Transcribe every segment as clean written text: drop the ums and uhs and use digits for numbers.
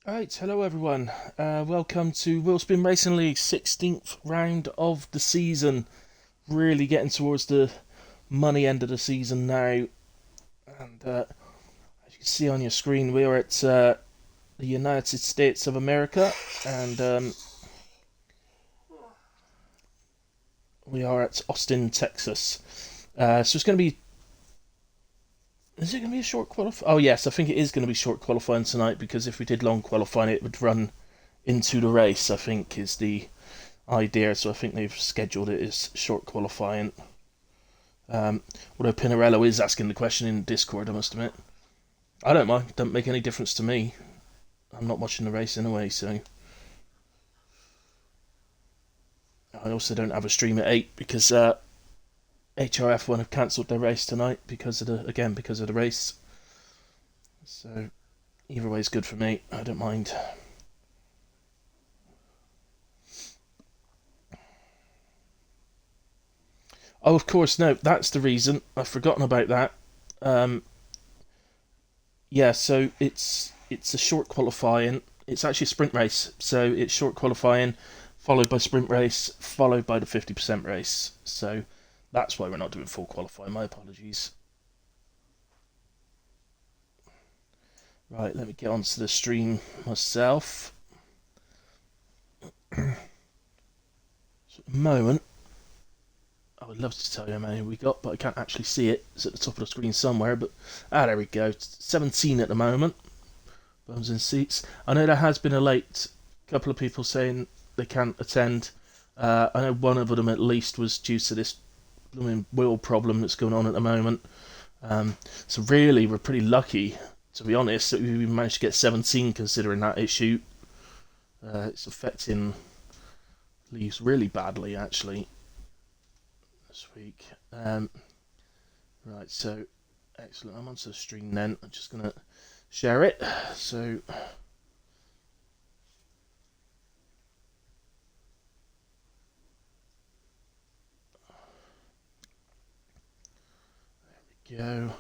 Right, hello everyone. Welcome to Wheelspin Racing League 16th round of the season. Really getting towards the money end of the season now. And as you can see on your screen, we are at the United States of America, and we are at Austin, Texas. So it's going to be. Is it going to be a short qualifying? Oh yes, I think it is going to be short qualifying tonight because if we did long qualifying, it would run into the race. I think is the idea, so I think they've scheduled it as short qualifying. Although Pinarello is asking the question in Discord, I must admit. I don't mind, doesn't make any difference to me. I'm not watching the race anyway, so. I also don't have a stream at 8 because HRF1 have cancelled their race tonight because of the race. So either way is good for me, I don't mind. Oh, of course, no, that's the reason. I've forgotten about that. Um, yeah, so it's a short qualifying. It's actually a sprint race, so it's short qualifying, followed by sprint race, followed by the 50% race. So that's why we're not doing full qualifying. My apologies. Right, let me get onto the stream myself. So at the moment, I would love to tell you how many we got, but I can't actually see it. It's at the top of the screen somewhere. But there we go. 17 at the moment. Bums in seats. I know there has been a late couple of people saying they can't attend. I know one of them at least was due to this blooming wheel problem that's going on at the moment. So really, we're pretty lucky, to be honest, that we managed to get 17 considering that issue. It's affecting leaves really badly, actually, this week. Right, so excellent. I'm onto the stream then. I'm just going to share it. So go.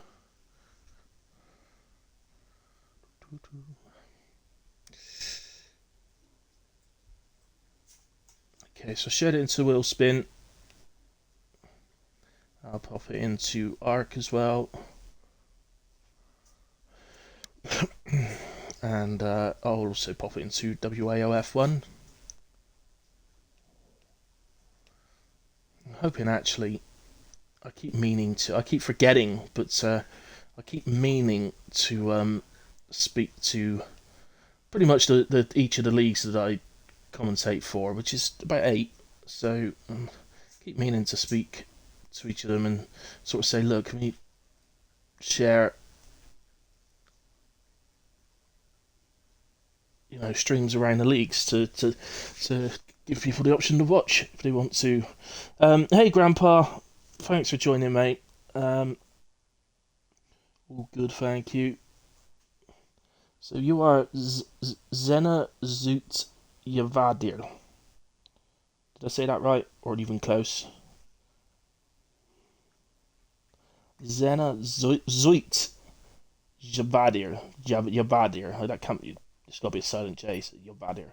Okay, so I shared it into Wheelspin. I'll pop it into Arc as well. And I'll also pop it into WAOF1. I'm hoping actually, I keep forgetting, but I keep meaning to speak to pretty much each of the leagues that I commentate for, which is about 8. So keep meaning to speak to each of them and sort of say, look, can we share, streams around the leagues to give people the option to watch if they want to. Hey, Grandpa, thanks for joining, mate. All good, thank you. So you are Zena Zoot Yavadir. Did I say that right, or even close? Zena Zoit Yavadir. Yavadir. Oh, that can't be. It's got to be a silent J. So Yavadir.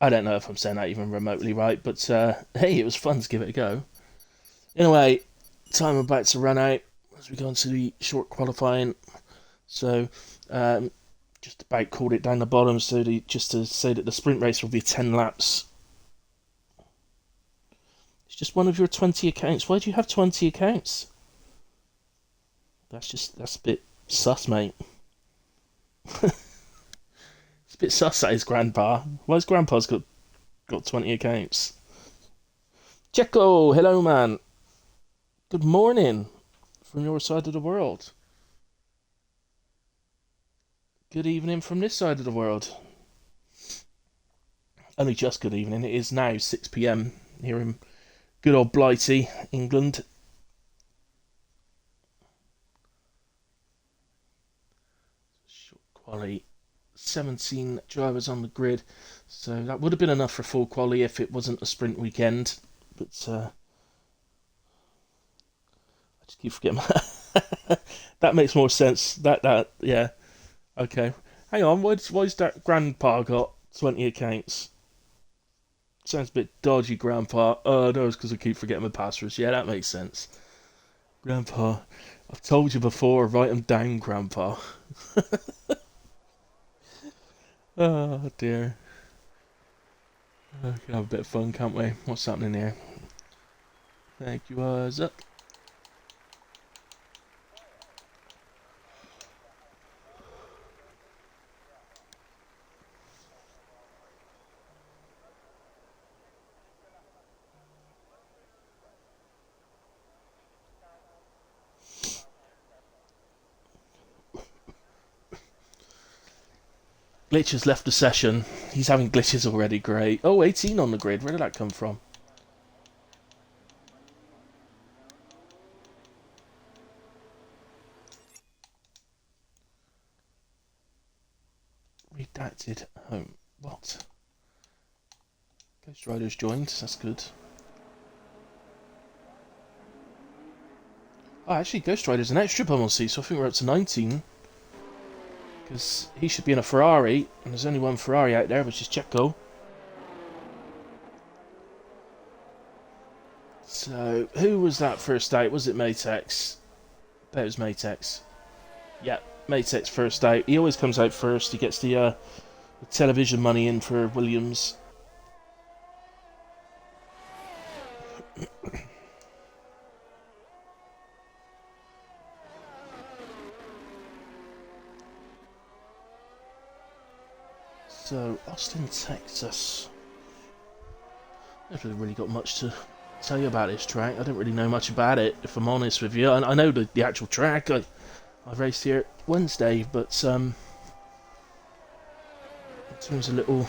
I don't know if I'm saying that even remotely right, but hey, it was fun to give it a go. Anyway, time about to run out as we go into the short qualifying. So, just about called it down the bottom. So, just to say that the sprint race will be 10 laps. It's just one of your 20 accounts. Why do you have 20 accounts? That's a bit sus, mate. It's a bit sus, that is, Grandpa. Why's Grandpa's got 20 accounts? Checo, hello, man. Good morning from your side of the world. Good evening from this side of the world. Only just good evening. It is now 6 p.m. here in good old Blighty, England. Short quali. 17 drivers on the grid. So that would have been enough for full quali if it wasn't a sprint weekend. But I just keep forgetting. That makes more sense. Yeah. Okay. Hang on, why's that grandpa got 20 accounts? Sounds a bit dodgy, grandpa. Oh, no, it's because I keep forgetting my passwords. Yeah, that makes sense. Grandpa, I've told you before, write them down, grandpa. Oh, dear. We can have a bit of fun, can't we? What's happening here? Thank you, up. Glitch has left the session. He's having glitches already, great. Oh, 18 on the grid. Where did that come from? Redacted home. What? Ghost Rider's joined. That's good. Oh, actually, Ghost Rider's an extra bum on seat, so I think we're up to 19. Because he should be in a Ferrari, and there's only one Ferrari out there, which is Checo. So, who was that first out? Was it Matex? I bet it was Matex. Yeah, Matex first out. He always comes out first. He gets the television money in for Williams. So, Austin, Texas. I haven't really got much to tell you about this track. I don't really know much about it, if I'm honest with you. I know the actual track. I raced here Wednesday, but in terms of little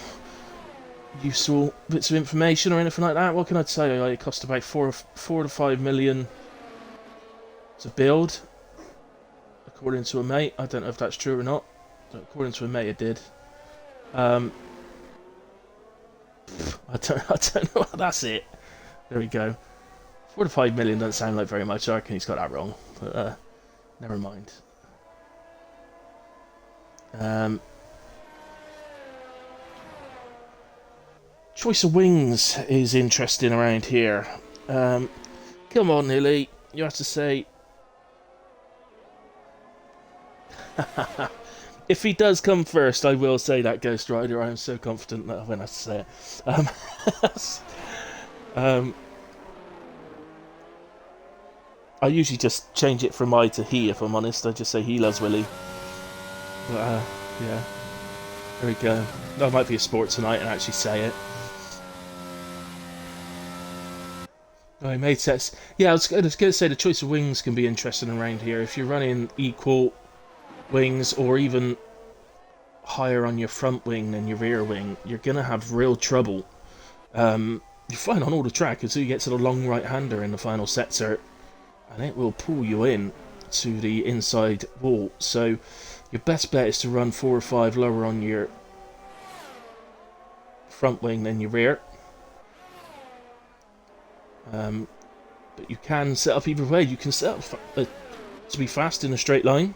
useful bits of information or anything like that, what can I tell you? It cost about four to 5 million to build, according to a mate. I don't know if that's true or not, but according to a mate, it did. I don't know. That's it. There we go. 4 to 5 million doesn't sound like very much. I reckon he's got that wrong, but never mind. Choice of wings is interesting around here. Come on, Nilly. You have to say. If he does come first, I will say that Ghost Rider. I am so confident that I won't have to say it. I usually just change it from I to he, if I'm honest. I just say he loves Willie. But, yeah. There we go. That might be a sport tonight and actually say it. Oh, it made sense. Yeah, I was going to say the choice of wings can be interesting around here. If you're running equal wings or even higher on your front wing than your rear wing, you're going to have real trouble. You find on all the track until you get to the long right-hander in the final sector, and it will pull you in to the inside wall. So your best bet is to run 4 or 5 lower on your front wing than your rear. But you can set up either way. You can set up to be fast in a straight line.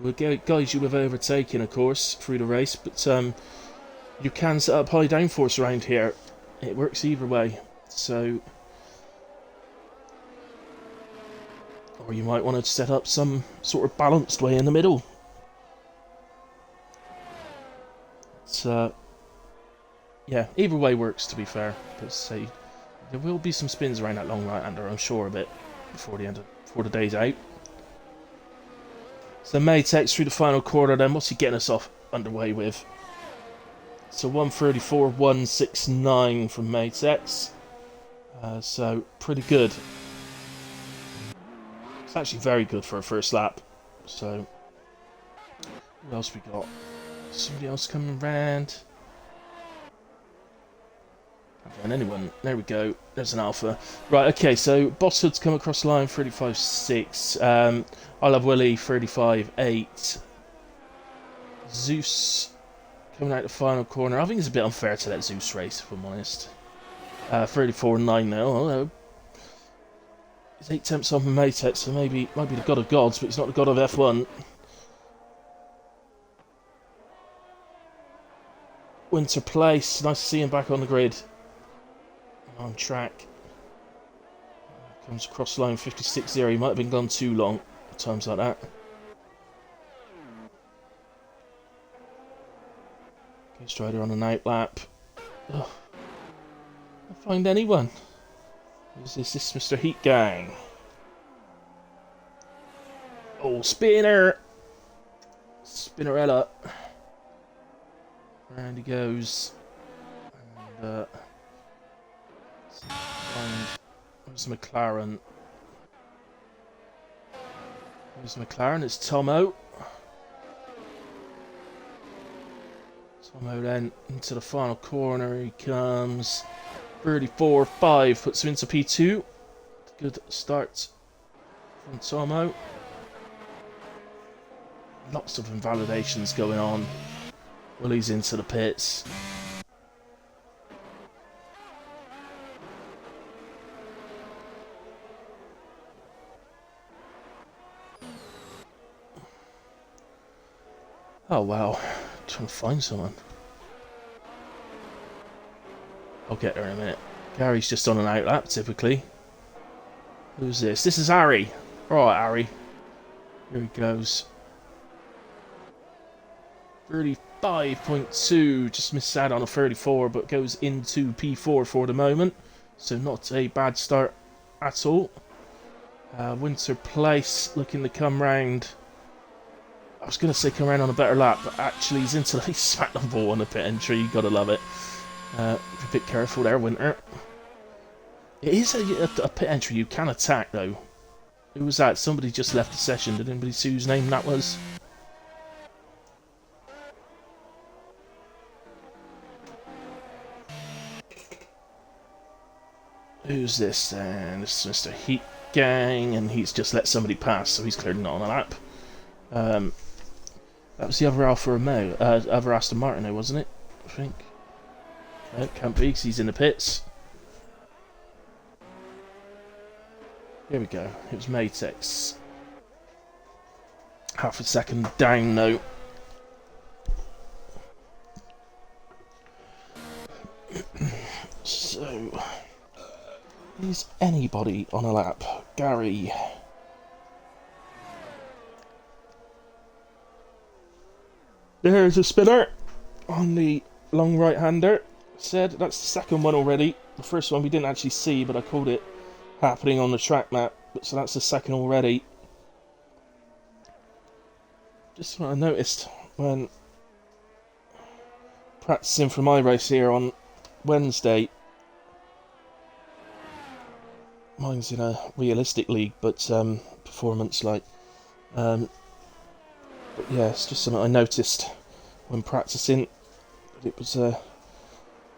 We'll guide you with overtaking, of course, through the race. But you can set up high downforce around here. It works either way. So, or you might want to set up some sort of balanced way in the middle. So, yeah, either way works, to be fair. But say there will be some spins around that long right-hander, I'm sure of it, before the day's out. So Matex through the final quarter then, what's he getting us off underway with? So 134.169 from Matex. So pretty good. It's actually very good for a first lap. So what else we got? Somebody else coming around. And anyone. There we go. There's an alpha. Right, okay, so Boss Hood's come across the line, 35.6. I Love Willie, 35.8. Zeus coming out the final corner. I think it's a bit unfair to let Zeus race, if I'm honest. 34.9 now. Although he's 8 tenths on Matex, so maybe might be the god of gods, but he's not the god of F1. Winter Place. Nice to see him back on the grid. On track. Comes across line 56.0. He might have been gone too long at times like that. Ghost Rider on an outlap. Ugh. Can't find anyone. Is this Mr. Heat Gang? Oh, Spinner! Spinnerella. Round he goes. And, where's McLaren? Where's McLaren? It's Tomo. Tomo then into the final corner. He comes. 34.5 puts him into P2. Good start from Tomo. Lots of invalidations going on while he's into the pits. Oh wow, trying to find someone. I'll get there in a minute. Gary's just on an outlap, typically. Who's this? This is Harry. Alright, Harry. Here he goes. 35.2. Just missed out on a 34, but goes into P4 for the moment. So not a bad start at all. Winter Place looking to come round. I was going to say come round on a better lap, but actually he's into the smack the ball on the pit entry. You gotta love it. A bit careful there, Winter. It is a pit entry you can attack, though. Who was that? Somebody just left the session. Did anybody see whose name that was? Who's this then? This is Mr. Heat Gang, and he's just let somebody pass, so he's cleared not on a lap. That was the other Alfa Romeo, other Aston Martin, wasn't it? I think. Can't be, because he's in the pits. Here we go. It was Matex. Half a second down, though. So, is anybody on a lap? Gary. There's a spinner on the long right-hander. Said that's the second one already. The first one we didn't actually see, but I called it happening on the track map. So that's the second already. Just what I noticed when practicing for my race here on Wednesday. Mine's in a realistic league, but performance like. But yeah, it's just something I noticed when practicing. It was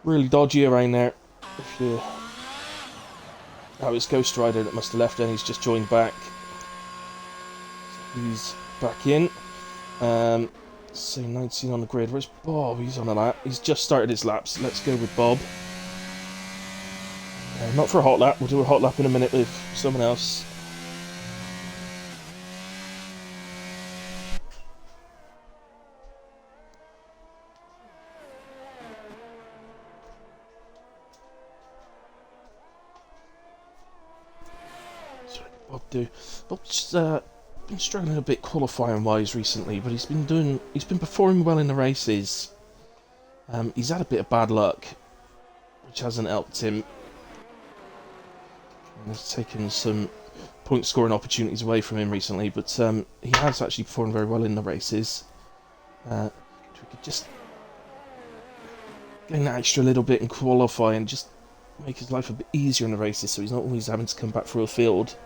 really dodgy around there. Oh, it's Ghost Rider that must have left, and he's just joined back. So he's back in. So 19 on the grid. Where's Bob? He's on a lap. He's just started his laps. Let's go with Bob. Not for a hot lap. We'll do a hot lap in a minute with someone else. Bob's been struggling a bit qualifying wise recently, but he's been performing well in the races. He's had a bit of bad luck, which hasn't helped him. He's taken some point scoring opportunities away from him recently, but he has actually performed very well in the races. If we could just gain that extra little bit and qualify and just make his life a bit easier in the races, so he's not always having to come back through a field.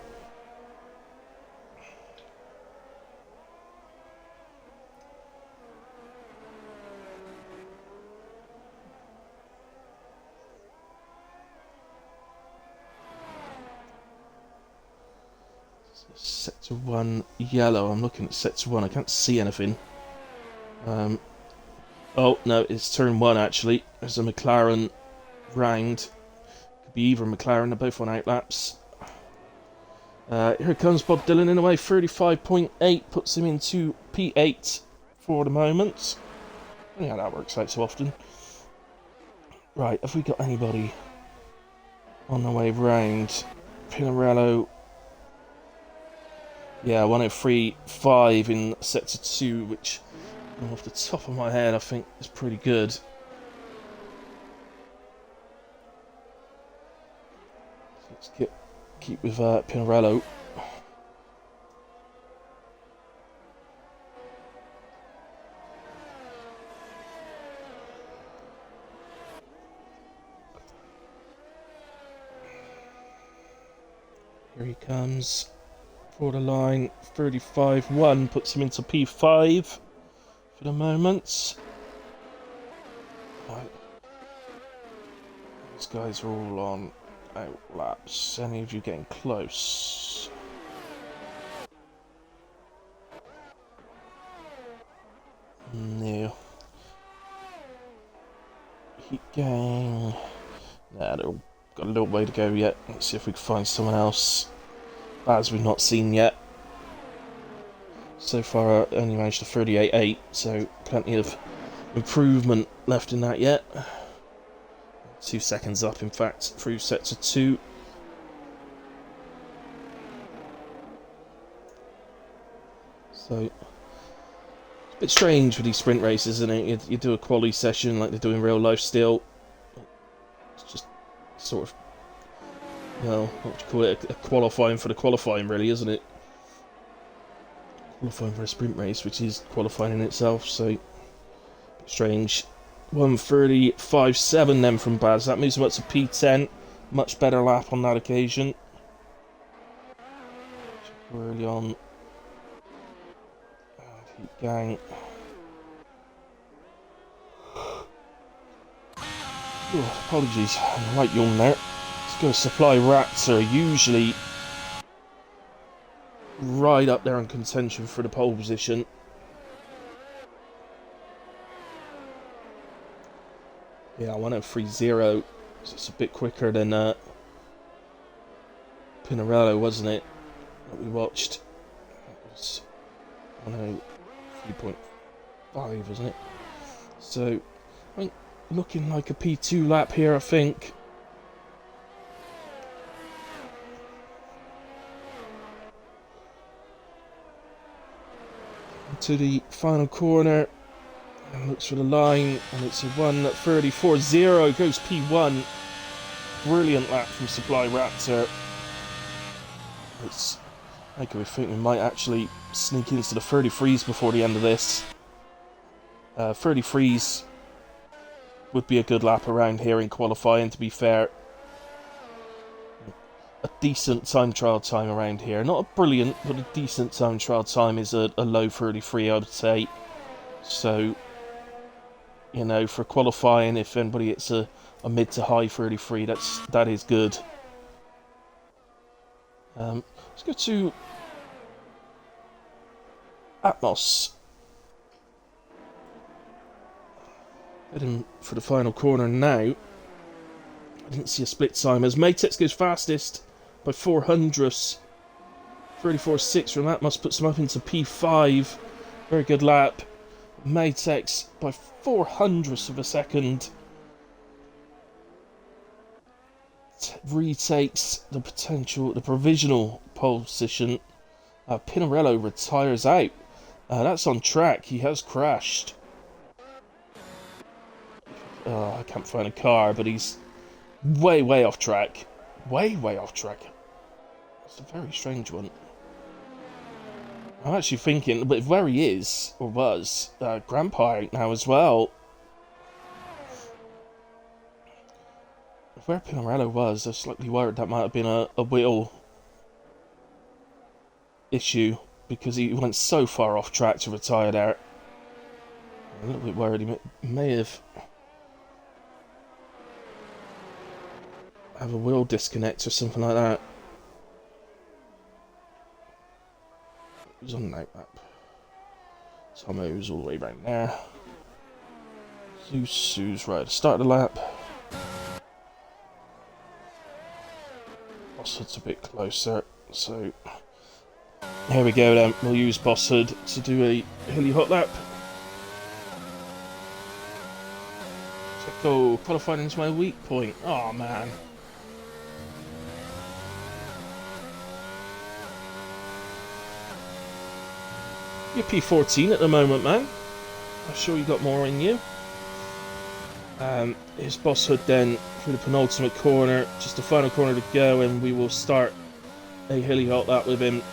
Sector 1 yellow. I'm looking at Sector 1. I can't see anything. Oh, no, it's turn 1 actually. There's a McLaren round. Could be either McLaren, they're both on outlaps. Here comes Bob Dylan in the way. 35.8 puts him into P8 for the moment. Yeah, that works out so often. Right, have we got anybody on the way round? Pinarello. Yeah, 103.5 in sector 2, which off the top of my head I think is pretty good. So let's keep with Pinarello. Here he comes. For the line, 35.1 puts him into P5 for the moment. Right. These guys are all on out laps. Any of you getting close? No. Heat gang. Nah, they've got a little way to go yet. Let's see if we can find someone else. As we've not seen yet. So far, I only managed to 38.8, so plenty of improvement left in that yet. 2 seconds up, in fact, through sector 2. So, it's a bit strange with these sprint races, isn't it? You do a quali session like they do in real life still. It's just sort of, well, what would you call it? A qualifying for the qualifying, really, isn't it? Qualifying for a sprint race, which is qualifying in itself, so a bit strange. 1:35.7 then from Baz. That moves him up to P10. Much better lap on that occasion. Early on. Heat gang. Oh, apologies, I'm right yawn there. Let's go Supply Raptor. Usually right up there in contention for the pole position. Yeah, 1:03.0. So it's a bit quicker than Pinarello, wasn't it? That we watched. It was 1:03.5, wasn't it? So, I mean, looking like a P2 lap here, I think. To the final corner. And looks for the line, and it's a 1:34.0, goes P1. Brilliant lap from Supply Raptor. It's, I could think we might actually sneak into the 33s before the end of this. 33s would be a good lap around here in qualifying, to be fair. A decent time trial time around here. Not a brilliant, but a decent time trial time is a low 33, I would say. So, you know, for qualifying, if anybody hits a mid to high 33, that is good. Let's go to Atmos. Heading for the final corner now. I didn't see a split time as Matex goes fastest by 400ths. 34.6 from Atmos puts him up into P5. Very good lap. Matex by 400ths of a second retakes the provisional pole position. Pinarello retires out. That's on track. He has crashed. I can't find a car, but he's way off track. Way off track. It's a very strange one. I'm actually thinking, but where he is, or was, Grandpa out now as well. Where Pinarello was, I was slightly worried that might have been a wheel issue, because he went so far off track to retire there. I'm a little bit worried he may have a wheel disconnect or something like that. Who's on that lap? Tomo's all the way right there. Sue's right at the start of the lap. Bosshood's a bit closer, so here we go then. We'll use Bosshood to do a hilly hot lap. Oh, qualifying into my weak point. Oh, man. You're P14 at the moment, man. I'm sure you got more in you. Here's Boss Hood then through the penultimate corner. Just the final corner to go, and we will start a hilly hot lap with him.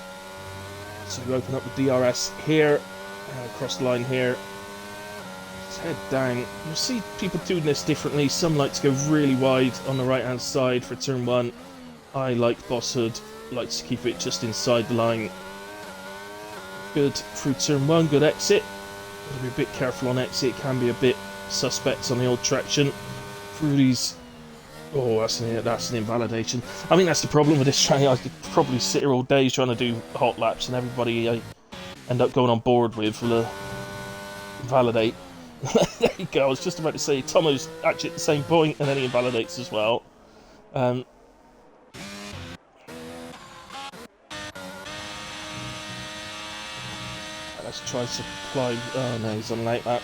So we open up the DRS here, across the line here. Let's head down. You'll see people doing this differently. Some like to go really wide on the right hand side for turn 1. I, like Boss Hood, likes to keep it just inside the line. Good through turn 1, good exit. Gotta be a bit careful on exit, it can be a bit suspect on the old traction. Through these... Oh, that's an invalidation. I think that's the problem with this train. I could probably sit here all day trying to do hot laps, and everybody I end up going on board with will invalidate. There you go, I was just about to say, Tomo's actually at the same point, and then he invalidates as well. Let's try supply... Oh no, he's on late lap.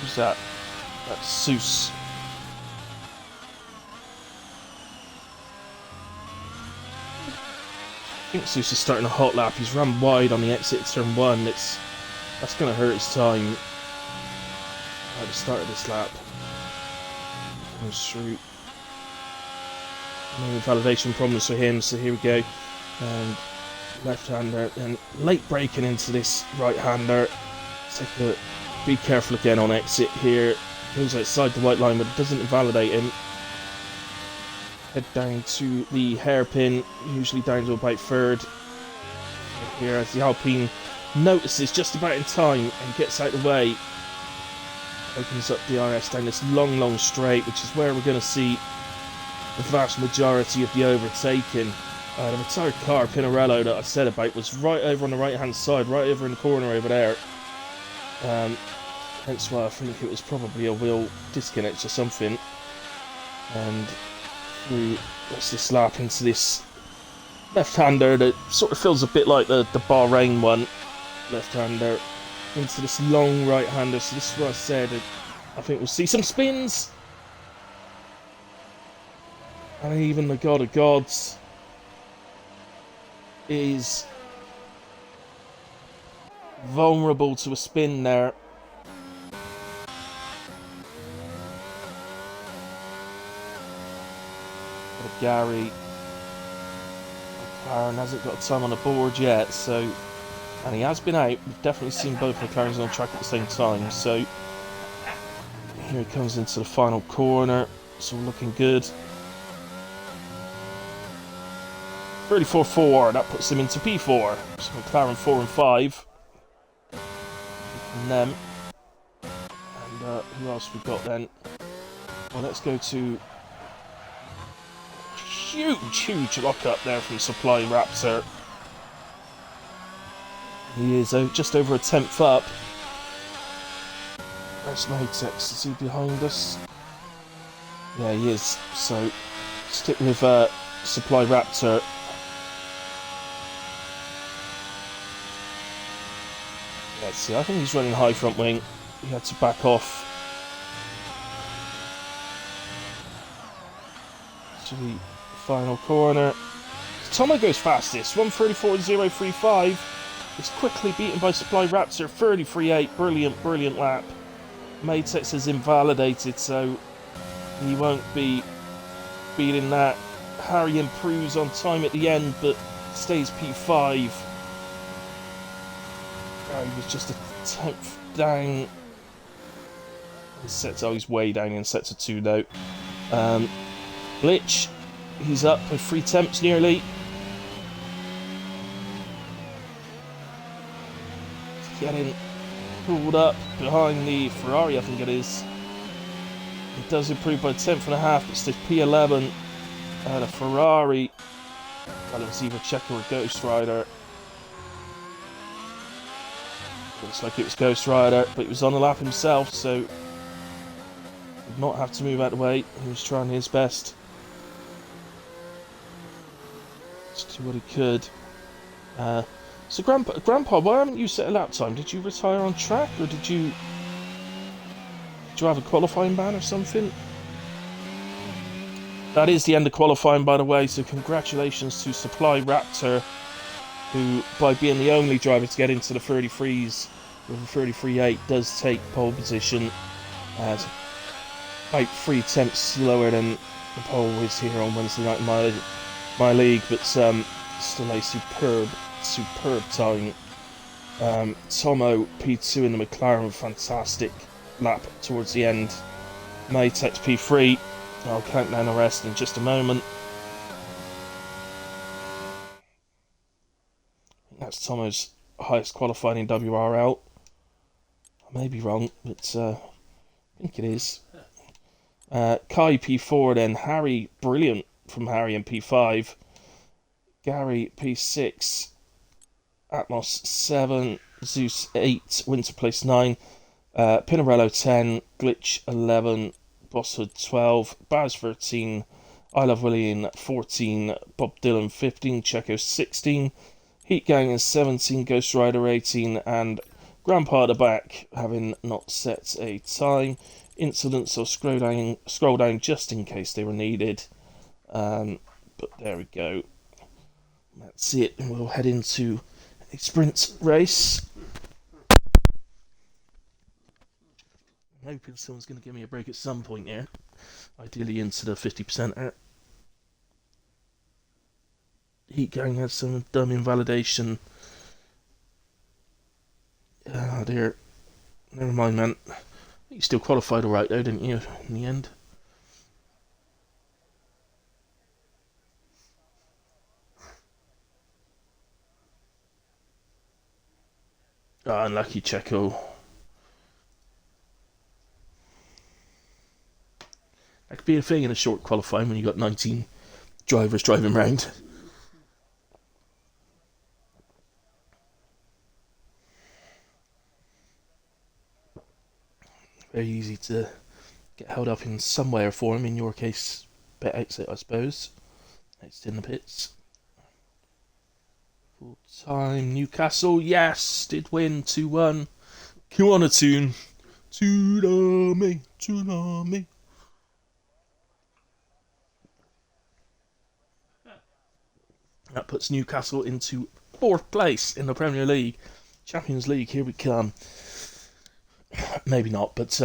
Who's that? That's Seuss. I think Seuss is starting a hot lap. He's run wide on the exit of turn 1. That's going to hurt his time at the start of this lap. Goes through. No validation problems for him, so here we go. And left-hander, and late braking into this right-hander. Be careful again on exit here. Goes outside the white line, but it doesn't invalidate him. Head down to the hairpin, usually down to about 3rd. Here, as the Alpine notices just about in time and gets out of the way. Opens up the RS down this long straight, which is where we're going to see the vast majority of the overtaking. The retired car, Pinarello, that I said about, was right over on the right-hand side, right over in the corner over there. Hence why I think it was probably a wheel disconnect or something. And through this lap into this left-hander that sort of feels a bit like the Bahrain one. Left-hander into this long right-hander. So this is what I said. I think we'll see some spins. And even the God of Gods is vulnerable to a spin there. But Gary McLaren hasn't got a time on the board yet, so, and he has been out. We've definitely seen both McLarens on track at the same time. So here he comes into the final corner. It's all looking good. 34.4, that puts him into P4. So McLaren 4 and 5. From them. And who else we got then? Well, let's go to huge lock up there from Supply Raptor. He is just over a 10th up. Where's Latex? Is he behind us? Yeah, he is. So stick with Supply Raptor. Let's see, I think he's running high front wing. He had to back off to the final corner. Tomo goes fastest, 1:34.035. Is quickly beaten by Supply Raptor, 33.8. Brilliant lap. Matex is invalidated, so he won't be beating that. Harry improves on time at the end, but stays P5. He was just a 10th down. He's way down in sector 2 though. Glitch, he's up by 3 tenths nearly. Getting pulled up behind the Ferrari, I think it is. It does improve by 1/10.5, but stays P11. The Ferrari, well, it was either Checo or Ghost Rider. Looks like it was Ghost Rider, but he was on the lap himself, so did not have to move out of the way. He was trying his best. do what he could. So, Grandpa, why haven't you set a lap time? Did you retire on track, or did you have a qualifying ban or something? That is the end of qualifying, by the way, so congratulations to Supply Raptor, who, by being the only driver to get into the 33s with a 33.8, does take pole position. About 3 tenths slower than the pole is here on Wednesday night in my league, but still a superb time. Tomo P2 in the McLaren, fantastic lap towards the end. Matex P3. I'll count down the rest in just a moment. I think that's Tomo's highest qualifying in WRL. I may be wrong, but I think it is. Kai P4, then Harry, brilliant from Harry in P5. Gary P6. Atmos 7. Zeus 8. Winter Place 9. Pinarello 10. Glitch 11. Bosshood 12. Baz 13. I Love William 14. Bob Dylan 15. Checo 16. Heat Gang is 17. Ghost Rider 18. And Grandpa at the back, having not set a time. Incidents, I'll scroll down just in case they were needed. But there we go. That's it. And we'll head into a sprint race. I'm hoping someone's going to give me a break at some point here. Ideally into the 50%. Heat Gang had some dumb invalidation. Oh dear. Never mind, man. You still qualified alright though, didn't you, in the end? Oh, unlucky Checo. That could be a thing in a short qualifying when you got 19 drivers driving round. Very easy to get held up in some way or form. In your case, pit exit, I suppose. Next in the pits. Full time. Newcastle, yes, did win 2-1. Come on, a tune. Tsunami, tsunami. That puts Newcastle into 4th place in the Premier League. Champions League, here we come. Maybe not, but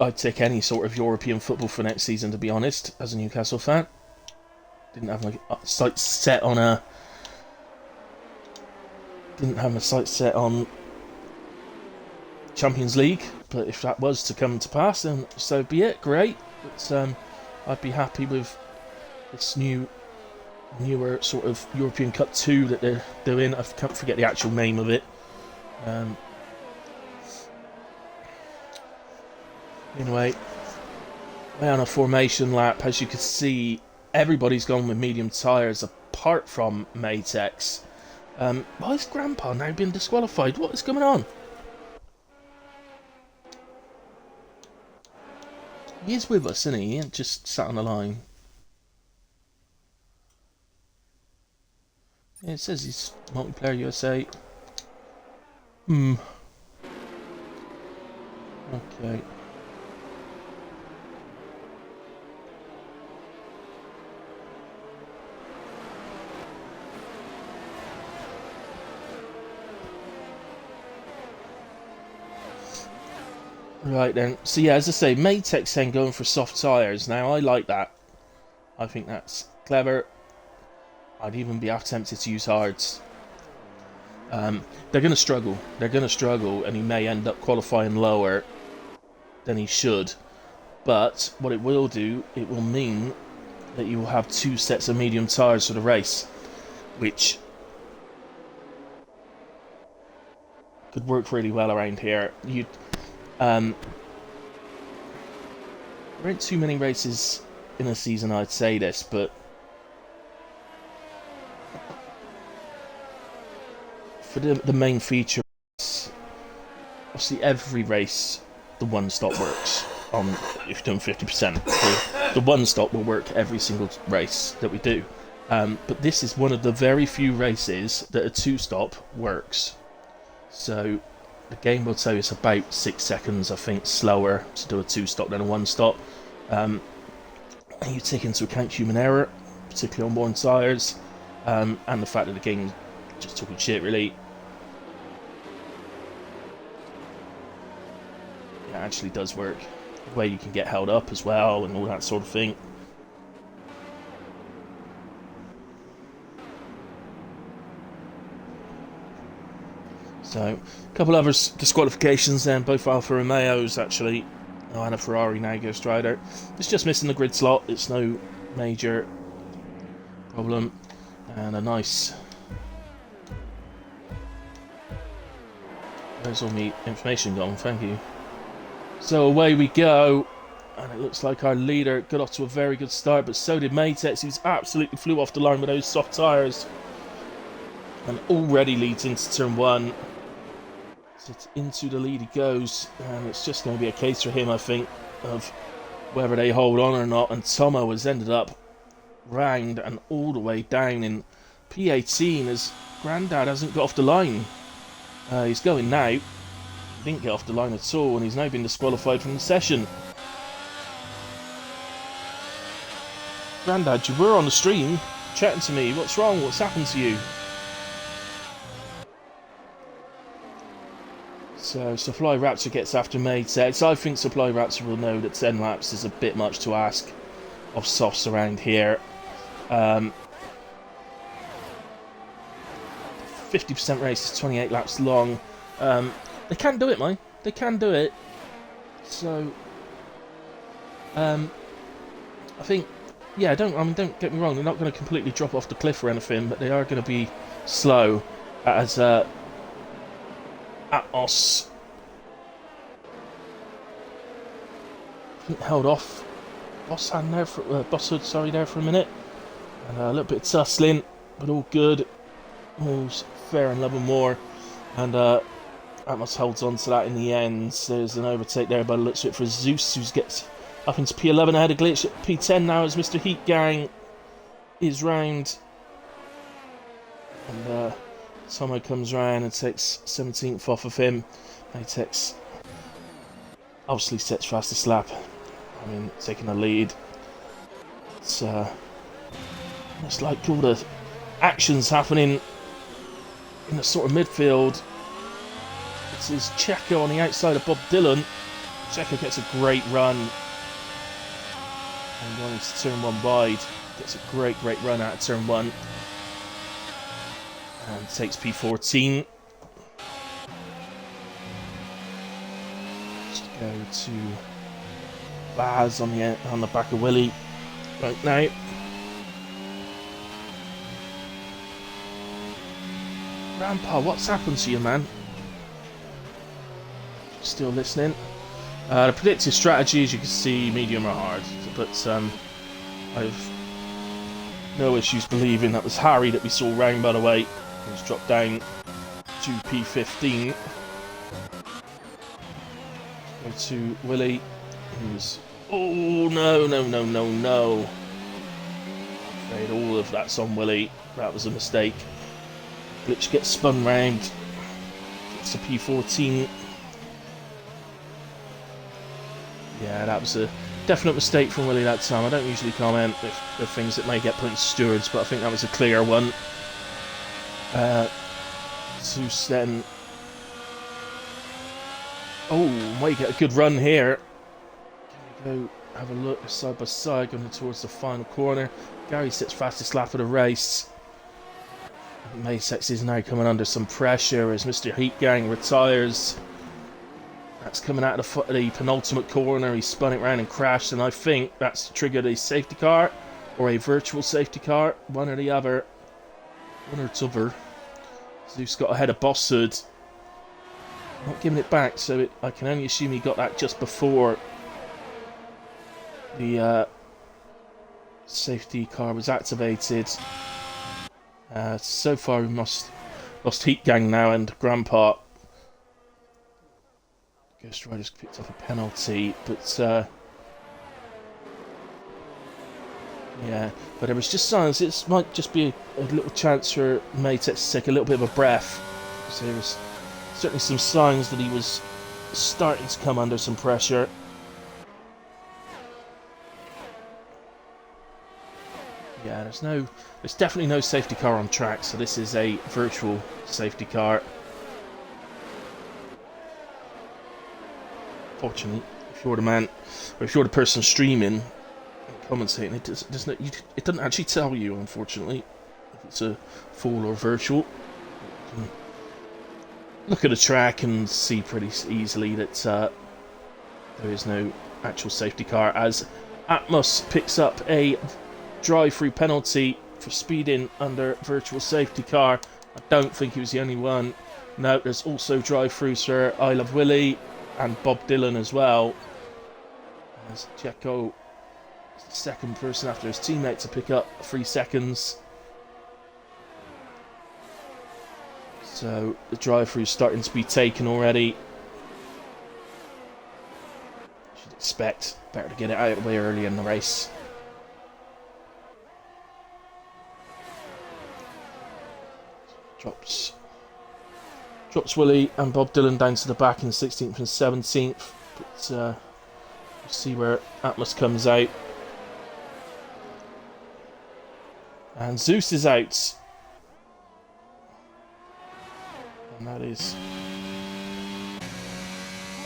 I'd take any sort of European football for next season, to be honest, as a Newcastle fan. Didn't have my sights set on Champions League, but if that was to come to pass, then so be it. Great, but I'd be happy with this newer sort of European Cup 2 that they're doing. I can't forget the actual name of it. Anyway, we're on a formation lap. As you can see, everybody's gone with medium tyres apart from Matex. Why is Grandpa now been disqualified? What is going on? He is with us, isn't he? He ain't just sat on the line. Yeah, it says he's multiplayer USA. Okay. Right then. So yeah, as I say, Matex then going for soft tyres. Now I like that. I think that's clever. I'd even be half tempted to use hards. They're going to struggle. They're going to struggle, and he may end up qualifying lower than he should. But what it will do, it will mean that you will have 2 sets of medium tyres for the race, which could work really well around here. There aren't too many races in a season, I'd say this, but for the main feature, obviously every race the one stop works. on if you're doing 50%. The one stop will work every single race that we do. But this is one of the very few races that a two stop works. So the game will tell you it's about 6 seconds, I think, slower to do a two stop than a one stop. And you take into account human error, particularly on worn tyres, and the fact that the game's just talking shit, really. It actually does work. The way you can get held up as well and all that sort of thing. So, a couple other disqualifications then, both Alfa Romeos actually. Oh, and a Ferrari now Ghost Rider. It's just missing the grid slot, it's no major problem. And a nice... Where's all my information gone? Thank you. So away we go. And it looks like our leader got off to a very good start, but so did Matex, who's absolutely flew off the line with those soft tyres. And already leads into turn 1. So into the lead he goes, and it's just going to be a case for him, I think, of whether they hold on or not. And Tomo has ended up round and all the way down in P18 as Grandad hasn't got off the line. He's going now. He didn't get off the line at all, and he's now been disqualified from the session. Grandad, you were on the stream chatting to me. What's wrong? What's happened to you? So Supply Raptor gets after Matex. I think Supply Raptor will know that 10 laps is a bit much to ask of softs around here. 50% race is 28 laps long. They can do it, man. They can do it. So I think, yeah, don't get me wrong. They're not going to completely drop off the cliff or anything, but they are going to be slow as Atmos held off Bosshood there for a minute, and a little bit of tussling, but all good, all's fair and love and more, and Atmos holds on to that in the end. There's an overtake there by the looks of it for Zeus, who gets up into P11 ahead of Glitch at P10 now as Mr. Heat Gang is round, and Tomo comes round and takes 17th off of him. Matex obviously sets fastest lap. I mean, taking the lead. It's like all the actions happening in the sort of midfield. This is Checo on the outside of Bob Dylan. Checo gets a great run. And going to turn 1 wide. Gets a great run out of turn 1. And takes P14. Just go to Baz on the back of Willie right now. Grandpa, what's happened to you, man? Still listening. The predicted strategy, as you can see, medium or hard, but I've no issues believing that was Harry that we saw round, by the way. He's dropped down to P15. Go to Willie, who's... Oh, no. I'm afraid all of that's on Willie. That was a mistake. Glitch gets spun round. Gets a P14. Yeah, that was a definite mistake from Willie that time. I don't usually comment with things that may get put in stewards, but I think that was a clear one. Zeus then. Oh, might get a good run here. Can we go have a look side by side going towards the final corner. Gary sits fastest lap of the race. Matex is now coming under some pressure as Mr. Heat Gang retires. That's coming out of the penultimate corner. He spun it round and crashed, and I think that's triggered a safety car or a virtual safety car, one or the other. One or t'other. Zeus got ahead of Bosshood. Not giving it back, so I can only assume he got that just before the safety car was activated. So far we've lost Heat Gang now, and Grandpa Ghost Rider's picked up a penalty, but yeah, but there was just signs it might just be a little chance for Matex to take a little bit of a breath. So there was certainly some signs that he was starting to come under some pressure. Yeah, there's definitely no safety car on track, so this is a virtual safety car. Fortunately, if you're the man, or if you're the person streaming and commentating, it doesn't actually tell you, unfortunately, if it's a full or virtual. You can look at the track and see pretty easily that there is no actual safety car, as Atmos picks up a drive-through penalty for speeding under virtual safety car. I don't think he was the only one. No, there's also drive-throughs for I Love Willie and Bob Dylan as well. As Checo is the second person after his teammate to pick up 3 seconds. So the drive-through is starting to be taken already. Should expect better to get it out of the way early in the race. Drops Willie and Bob Dylan down to the back in 16th and 17th. But we'll see where Atmos comes out. And Zeus is out. And that is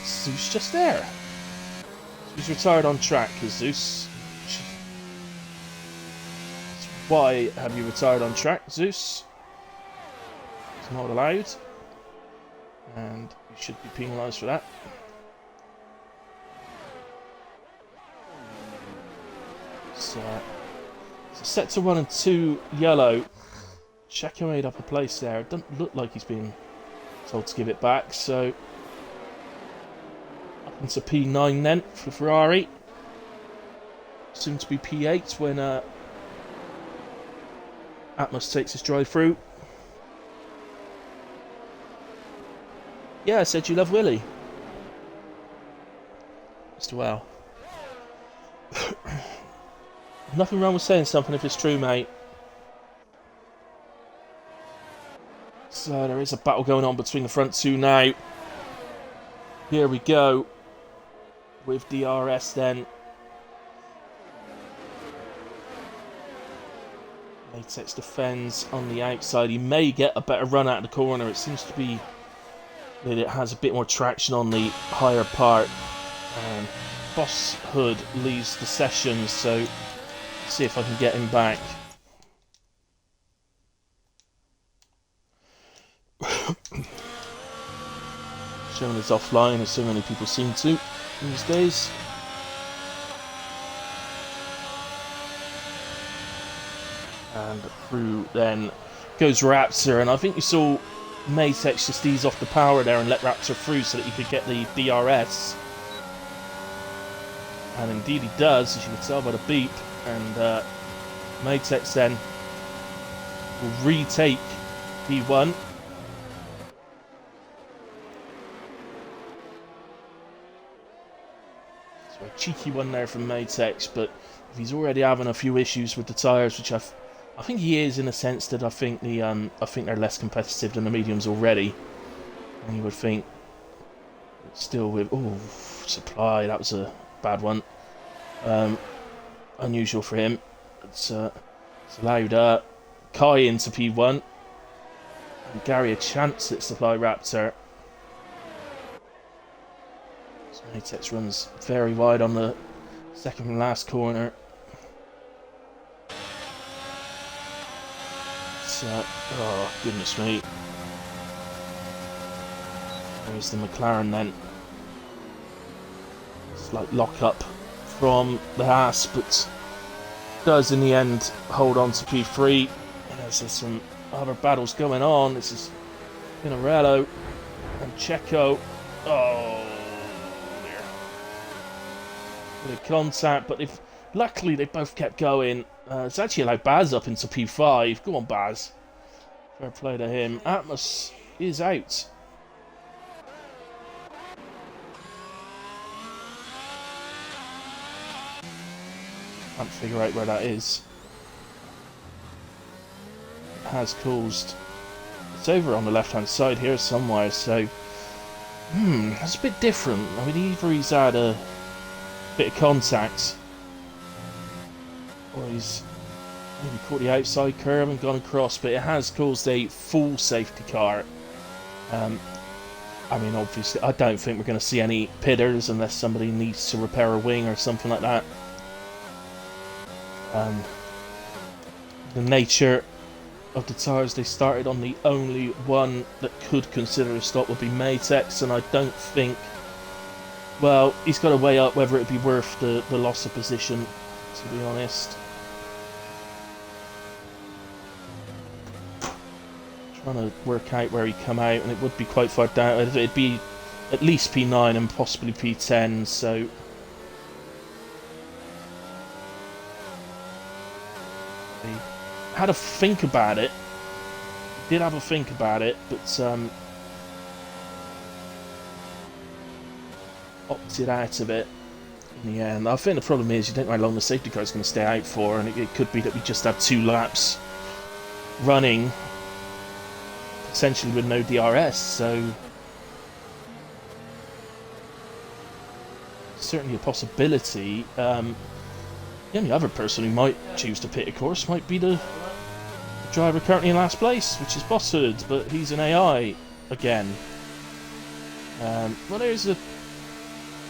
Zeus just there. So he's retired on track because Zeus. Why have you retired on track, Zeus? It's not allowed. And you should be penalised for that. So it's set to 1 and 2 yellow. Checo made up a place there. It doesn't look like he's been told to give it back. So up into P9 then for Ferrari. Soon to be P8 when Atmos takes his drive through. Yeah, I said you love Willie. Mr. Wow. Nothing wrong with saying something if it's true, mate. So there is a battle going on between the front two now. Here we go. With DRS then. Matex defends on the outside. He may get a better run out of the corner. It seems to be that it has a bit more traction on the higher part. And Boss Hood leaves the session, so let's see if I can get him back. Showing is offline, as so many people seem to these days. And through then goes Raptor, and I think you saw Matex just ease off the power there and let Raptor through so that he could get the DRS. And indeed he does, as you can tell by the beep. And Matex then will retake P1. So a cheeky one there from Matex, but if he's already having a few issues with the tyres, which I think he is, in a sense that I think they're less competitive than the mediums already. And you would think, still with supply, that was a bad one. Unusual for him. It's allowed Kai into P1 and Gary a chance at supply Raptor. So Matex runs very wide on the second from last corner. Oh, goodness me. There's the McLaren then. Slight lock up from the Haas, but does in the end hold on to P3. And there's some other battles going on. This is Pinarello and Checo. Oh, dear. Bit of contact, but luckily they both kept going. It's actually allowed Baz up into P5. Go on, Baz. Fair play to him. Atmos is out. Can't figure out where that is. It has caused... It's over on the left-hand side here somewhere, so... that's a bit different. I mean, either he's had a bit of contact, or he's maybe caught the outside curve and gone across, but it has caused a full safety car. I mean, obviously, I don't think we're going to see any pitters unless somebody needs to repair a wing or something like that. The nature of the tyres they started on, the only one that could consider a stop would be Matex, and I don't think... Well, he's got to weigh up whether it'd be worth the loss of position, to be honest. Trying to work out where he'd come out, and it would be quite far down. It'd be at least P9 and possibly P10, so... He had a think about it. He did have a think about it, but opted out of it in the end. I think the problem is you don't know how long the safety car is going to stay out for, and it could be that we just have 2 laps running essentially with no DRS, so certainly a possibility. The only other person who might choose to pit, of course, might be the driver currently in last place, which is Bosshood, but he's an AI again. Well, there's a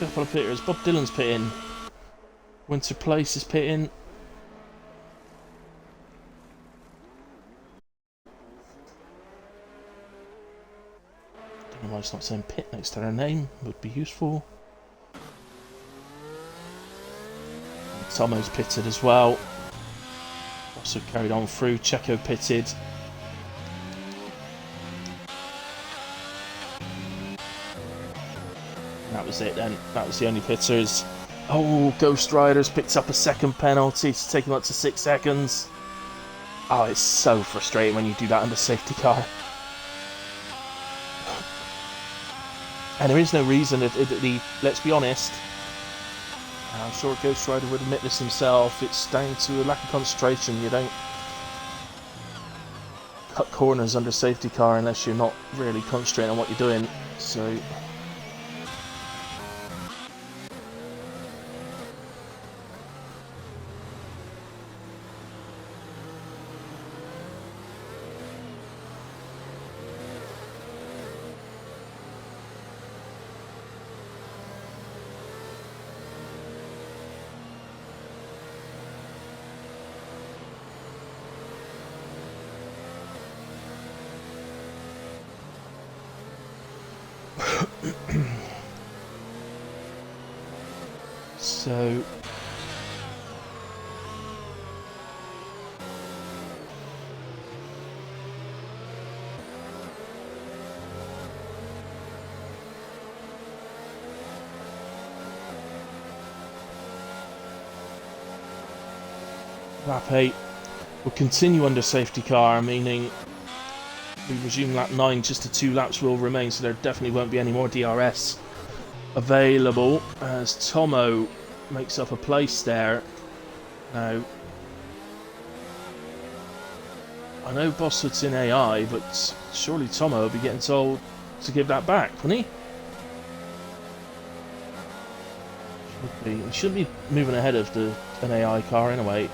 couple of pitters. Bob Dylan's pitting. Winter Place is pitting. Don't know why it's not saying pit next to their name. Would be useful. And Tomo's pitted as well. Also carried on through. Checo pitted. And that was it then. That was the only pitters. Oh, Ghost Riders picked up a second penalty to take him up to 6 seconds. Oh, it's so frustrating when you do that under safety car. And there is no reason that let's be honest, I'm sure Ghost Rider would admit this himself, it's down to a lack of concentration. You don't cut corners under safety car unless you're not really concentrating on what you're doing. So So lap 8 will continue under safety car, meaning we resume lap 9, just the 2 laps will remain, so there definitely won't be any more DRS available as Tomo makes up a place there. Now, I know Bosswood's in AI, but surely Tomo will be getting told to give that back, wouldn't he? He shouldn't be moving ahead of an AI car anyway.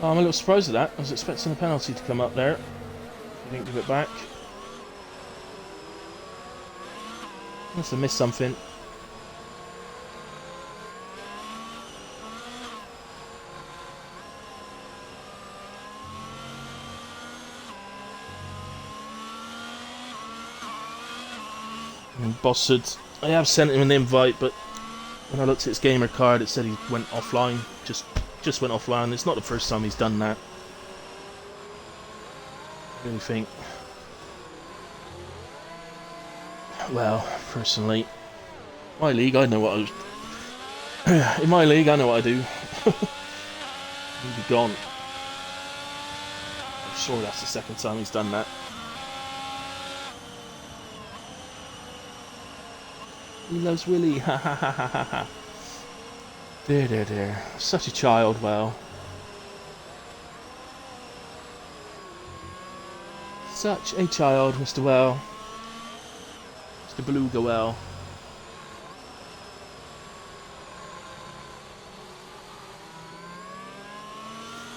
Oh, I'm a little surprised at that. I was expecting a penalty to come up there. He didn't give it back. Must have missed something. Bosswood, I have sent him an invite, but when I looked at his gamer card, it said he went offline. Just went offline. It's not the first time he's done that. I really think. Well, personally, my league, I know what I. In my league, I know what I do. He'd be gone. I'm sure that's the second time he's done that. He loves Willie. Ha ha ha ha ha ha. Dear, dear, dear. Such a child, well. Such a child, Mr. Well. Mr. Beluga Well.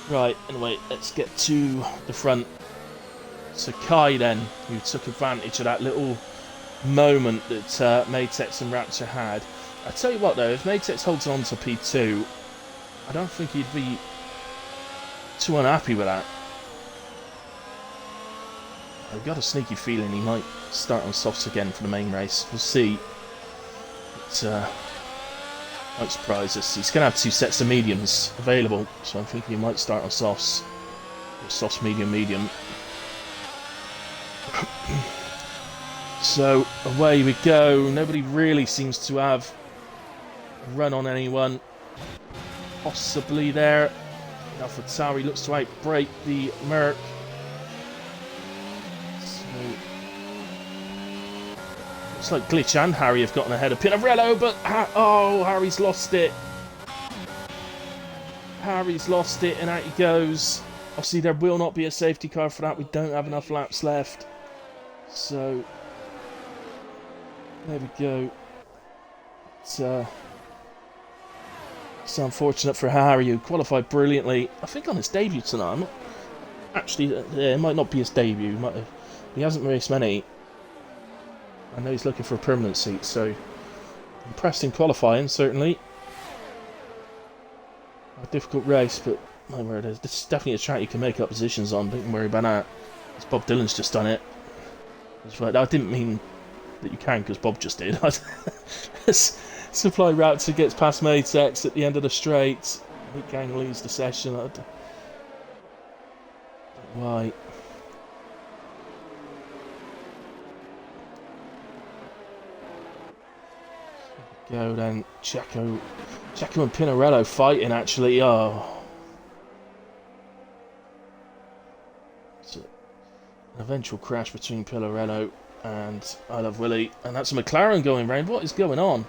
Right, anyway, let's get to the front. So Kai then, who took advantage of that little moment that Matex and Raptor had. I tell you what though, if Matex holds on to P2, I don't think he'd be too unhappy with that. I've got a sneaky feeling he might start on softs again for the main race. We'll see. But, might surprise us. He's going to have 2 sets of mediums available, so I'm thinking he might start on softs. Softs, medium, medium. So, away we go. Nobody really seems to have a run on anyone. Possibly there. AlphaTauri looks to outbreak the Merc. Looks like Glitch and Harry have gotten ahead of Pinarello, but oh, Harry's lost it. Harry's lost it, and out he goes. Obviously, there will not be a safety car for that. We don't have enough laps left. So, there we go. It's unfortunate for Harry, who qualified brilliantly. I think on his debut tonight. Actually, it might not be his debut. He hasn't raced many. I know he's looking for a permanent seat, so impressed in qualifying, certainly. A difficult race, but my word, this is definitely a track you can make up positions on. Don't worry about that. As Bob Dylan's just done it. I didn't mean that you can, because Bob just did. Supply Raptor gets past Matex at the end of the straight. Nick Gang leads the session. I don't know why. Go then, Checo and Pinarello fighting actually. Oh, it's an eventual crash between Pinarello and I Love Willie, and that's a McLaren going round. What is going on?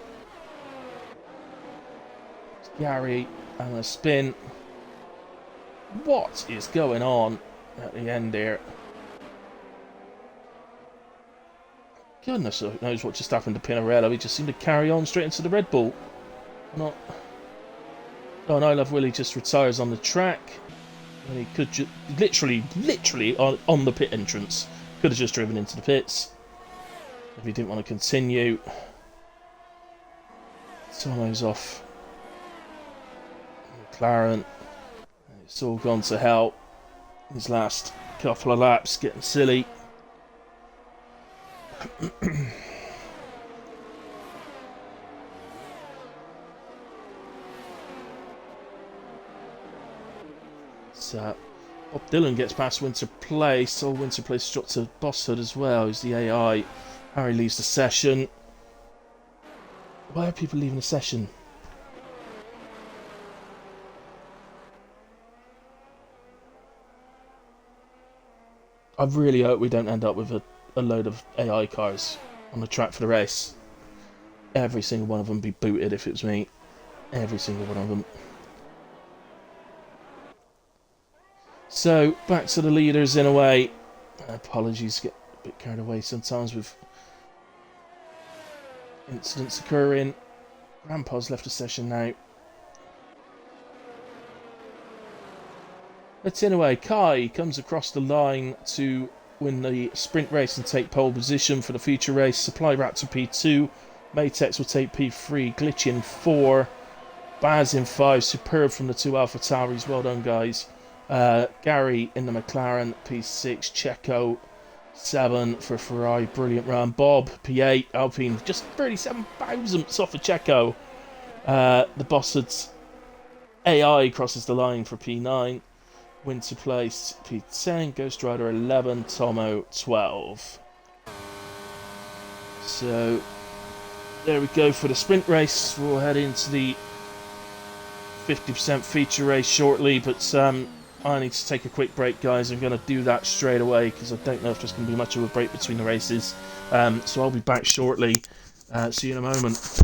It's Gary and a spin. What is going on at the end here? Goodness knows what just happened to Pinarello. He just seemed to carry on straight into the Red Bull. Not. Oh, and I Love Willie just retires on the track. And he could literally on the pit entrance. Could have just driven into the pits if he didn't want to continue. Tomo's off. McLaren. It's all gone to hell. His last couple of laps, getting silly. So, Bob Dylan gets past Winter Place. So Winter Place dropped to Bosshood as well. He's the AI. Harry leaves the session. Why are people leaving the session? I really hope we don't end up with a load of AI cars on the track for the race. Every single one of them be booted if it was me. Every single one of them. So, back to the leaders in a way. Apologies, get a bit carried away sometimes with incidents occurring. Grandpa's left the session now. Let's in a way. Kai comes across the line to win the sprint race and take pole position for the feature race. Supply Raptor P2. Matex will take P3. Glitch in 4. Baz in 5. Superb from the 2 AlphaTauris. Well done, guys. Gary in the McLaren P6. Checo 7 for Ferrari. Brilliant run. Bob P8. Alpine just 37 thousandths off of Checo. The Bossard's AI crosses the line for P9. Winter Place P10, Ghost Rider 11, Tomo 12. So there we go for the sprint race. We'll head into the 50% feature race shortly, but I need to take a quick break, guys. I'm going to do that straight away because I don't know if there's going to be much of a break between the races. So I'll be back shortly See you in a moment.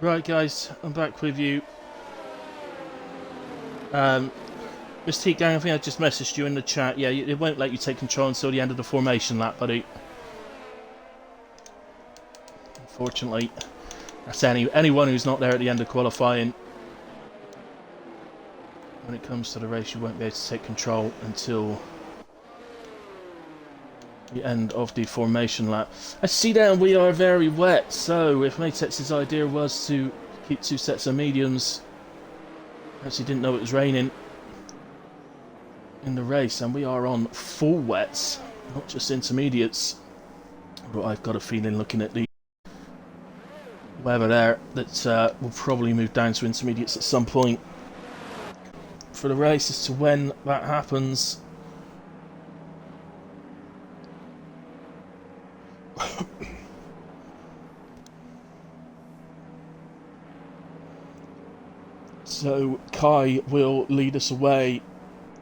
Right, guys, I'm back with you. Mr. Heat Gang, I think I just messaged you in the chat. Yeah, it won't let you take control until the end of the formation lap, buddy. Unfortunately. That's anyone who's not there at the end of qualifying. When it comes to the race, you won't be able to take control until the end of the formation lap. I see that we are very wet, so if Matex's idea was to keep 2 sets of mediums, actually didn't know it was raining in the race, and we are on full wets, not just intermediates. But I've got a feeling, looking at the weather there, that we'll probably move down to intermediates at some point for the race. As to when that happens, so Kai will lead us away.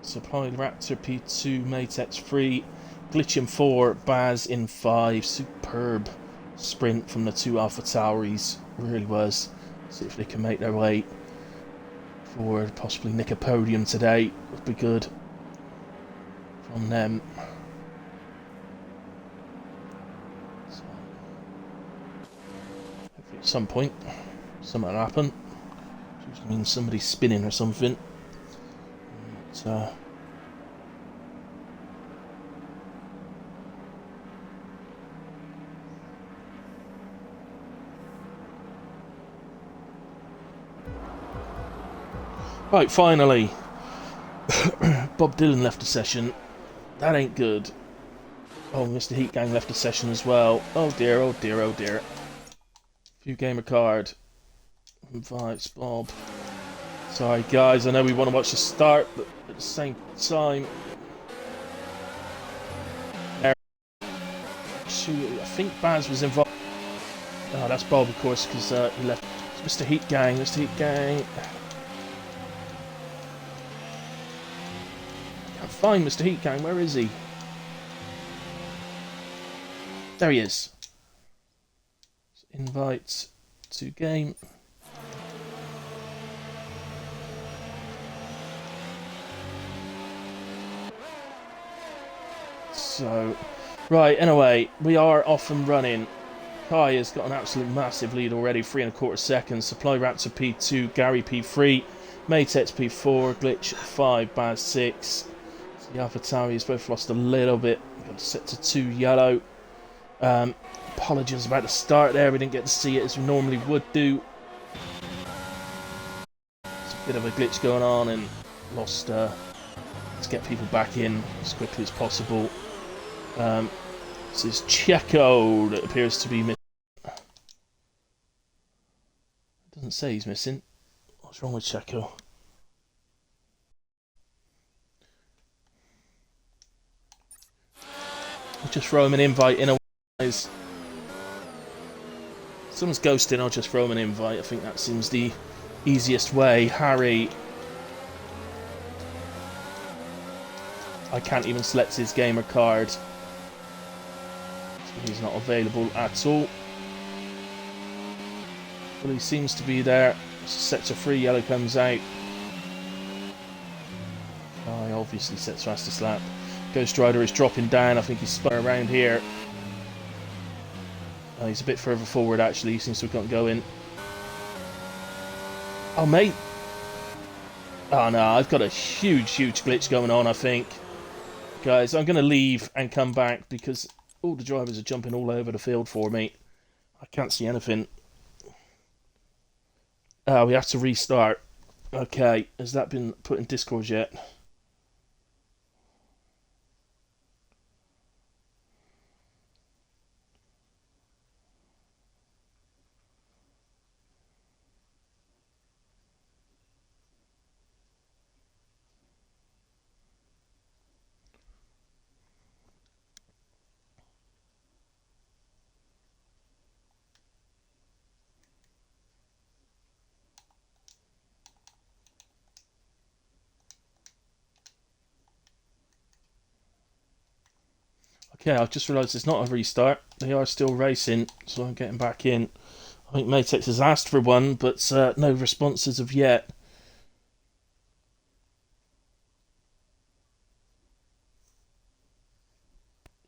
Supply Raptor P2, Matex 3, Glitch in 4, Baz in 5. Superb sprint from the 2 Alpha Tauris, really was. See if they can make their way forward, possibly nick a podium today, would be good from them. So, hopefully at some point something will happen. It usually means somebody's spinning or something. But, right, finally. Bob Dylan left the session. That ain't good. Oh, Mr. Heat Gang left the session as well. Oh dear, oh dear, oh dear. Few gamer card. Invites Bob. Sorry guys, I know we want to watch the start, but at the same time... I think Baz was involved. Oh, that's Bob, of course, because he left. Mr. Heat Gang, Mr. Heat Gang. Can't find Mr. Heat Gang, where is he? There he is. Invite to game. So, right, anyway, we are off and running. Kai has got an absolute massive lead already, 3¼ seconds. Supply Raptor P2, Gary P3, Matex P4, Glitch 5, Baz 6. So the Alpha Tauris both lost a little bit. Got set to 2 yellow. Apologies about the start there, we didn't get to see it as we normally would do. There's a bit of a glitch going on and lost. Let's get people back in as quickly as possible. This is Checo that appears to be missing. It doesn't say he's missing. What's wrong with Checo? I'll just throw him an invite in a way. Someone's ghosting, I'll just throw him an invite. I think that seems the easiest way. Harry. I can't even select his gamer card. So he's not available at all. Well, he seems to be there. Sector 3, yellow comes out. I obviously sets fastest lap. Ghost Rider is dropping down. I think he's spun around here. He's a bit further forward actually. He seems to have gotten going. Oh, mate. Oh no, I've got a huge glitch going on, I think. Guys, I'm going to leave and come back because all the drivers are jumping all over the field for me. I can't see anything. Oh, we have to restart. Okay, has that been put in Discord yet? Okay, I've just realised it's not a restart. They are still racing, so I'm getting back in. I think Matex has asked for one, but no responses of yet.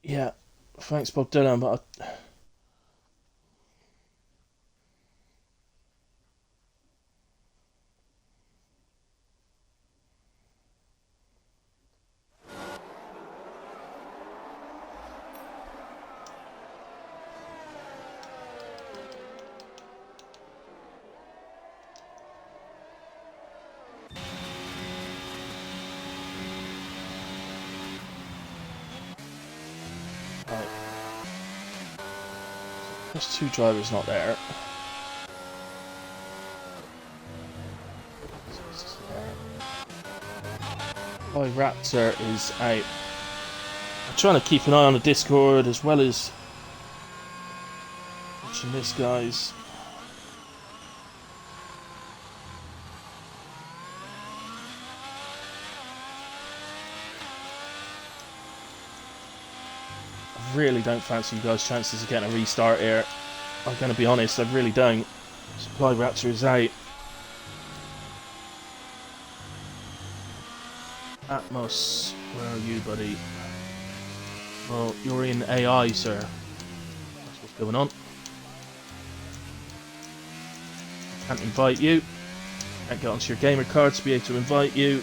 Yeah, thanks Bob Dylan, but There's 2 drivers not there. My Raptor is out. I'm trying to keep an eye on the Discord as well as watching this, guys. I really don't fancy you guys' chances of getting a restart here. I'm going to be honest, I really don't. Supply Raptor is out. Atmos, where are you, buddy? Well, you're in AI, sir. That's what's going on. Can't invite you. Can't get onto your gamer card to be able to invite you.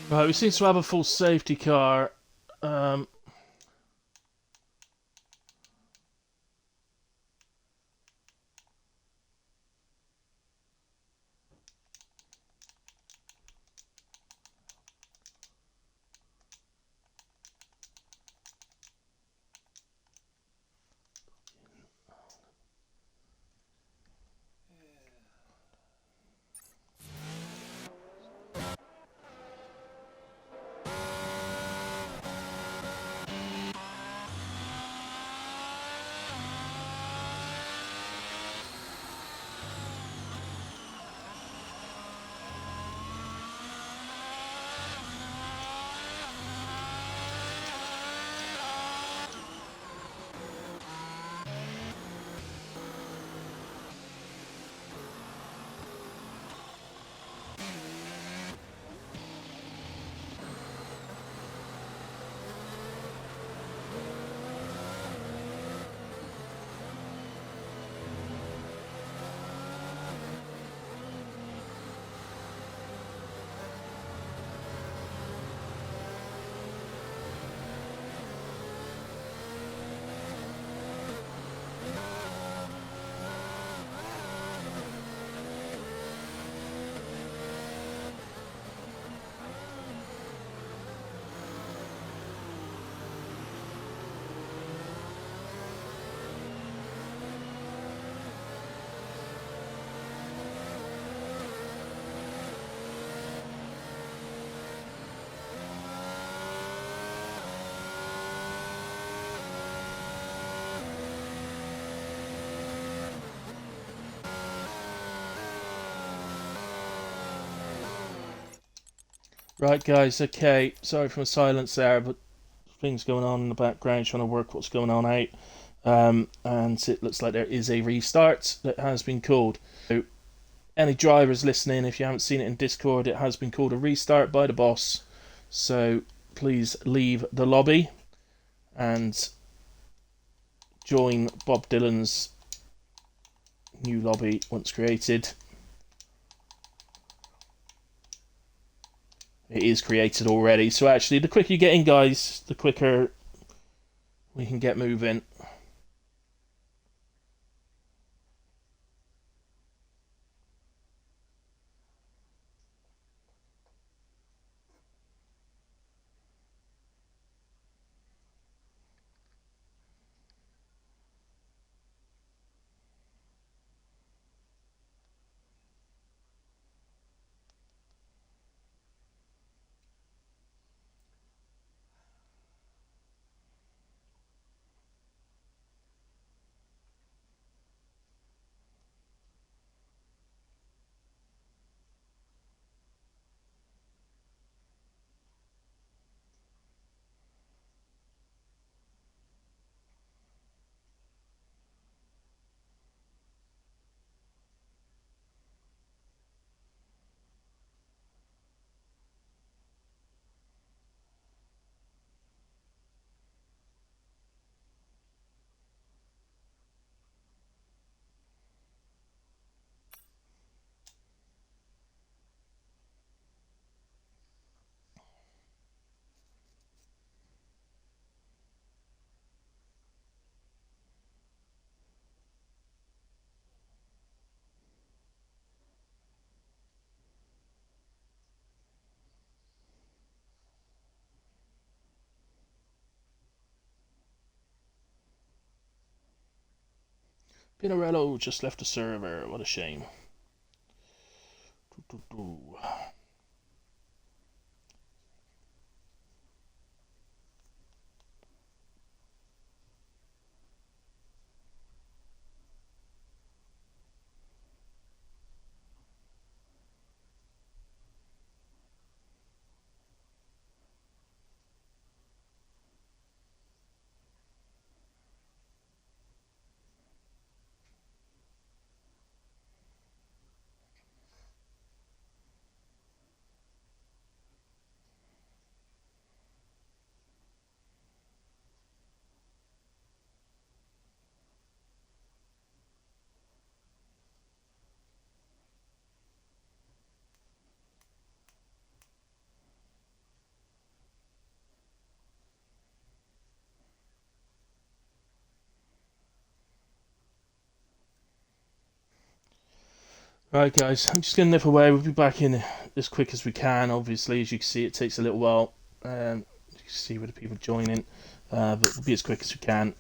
Right, we seem to have a full safety car. Right, guys, okay. Sorry for the silence there, but things going on in the background, trying to work what's going on out. And it looks like there is a restart that has been called. So, any drivers listening, if you haven't seen it in Discord, it has been called a restart by the boss. So please leave the lobby and join Bob Dylan's new lobby once created. It is created already, so actually the quicker you get in, guys, the quicker we can get moving. Pinarello just left the server. What a shame. Doo, doo, doo. Right, guys, I'm just going to nip away. We'll be back in as quick as we can. Obviously, as you can see, it takes a little while. You can see with the people joining, but we'll be as quick as we can.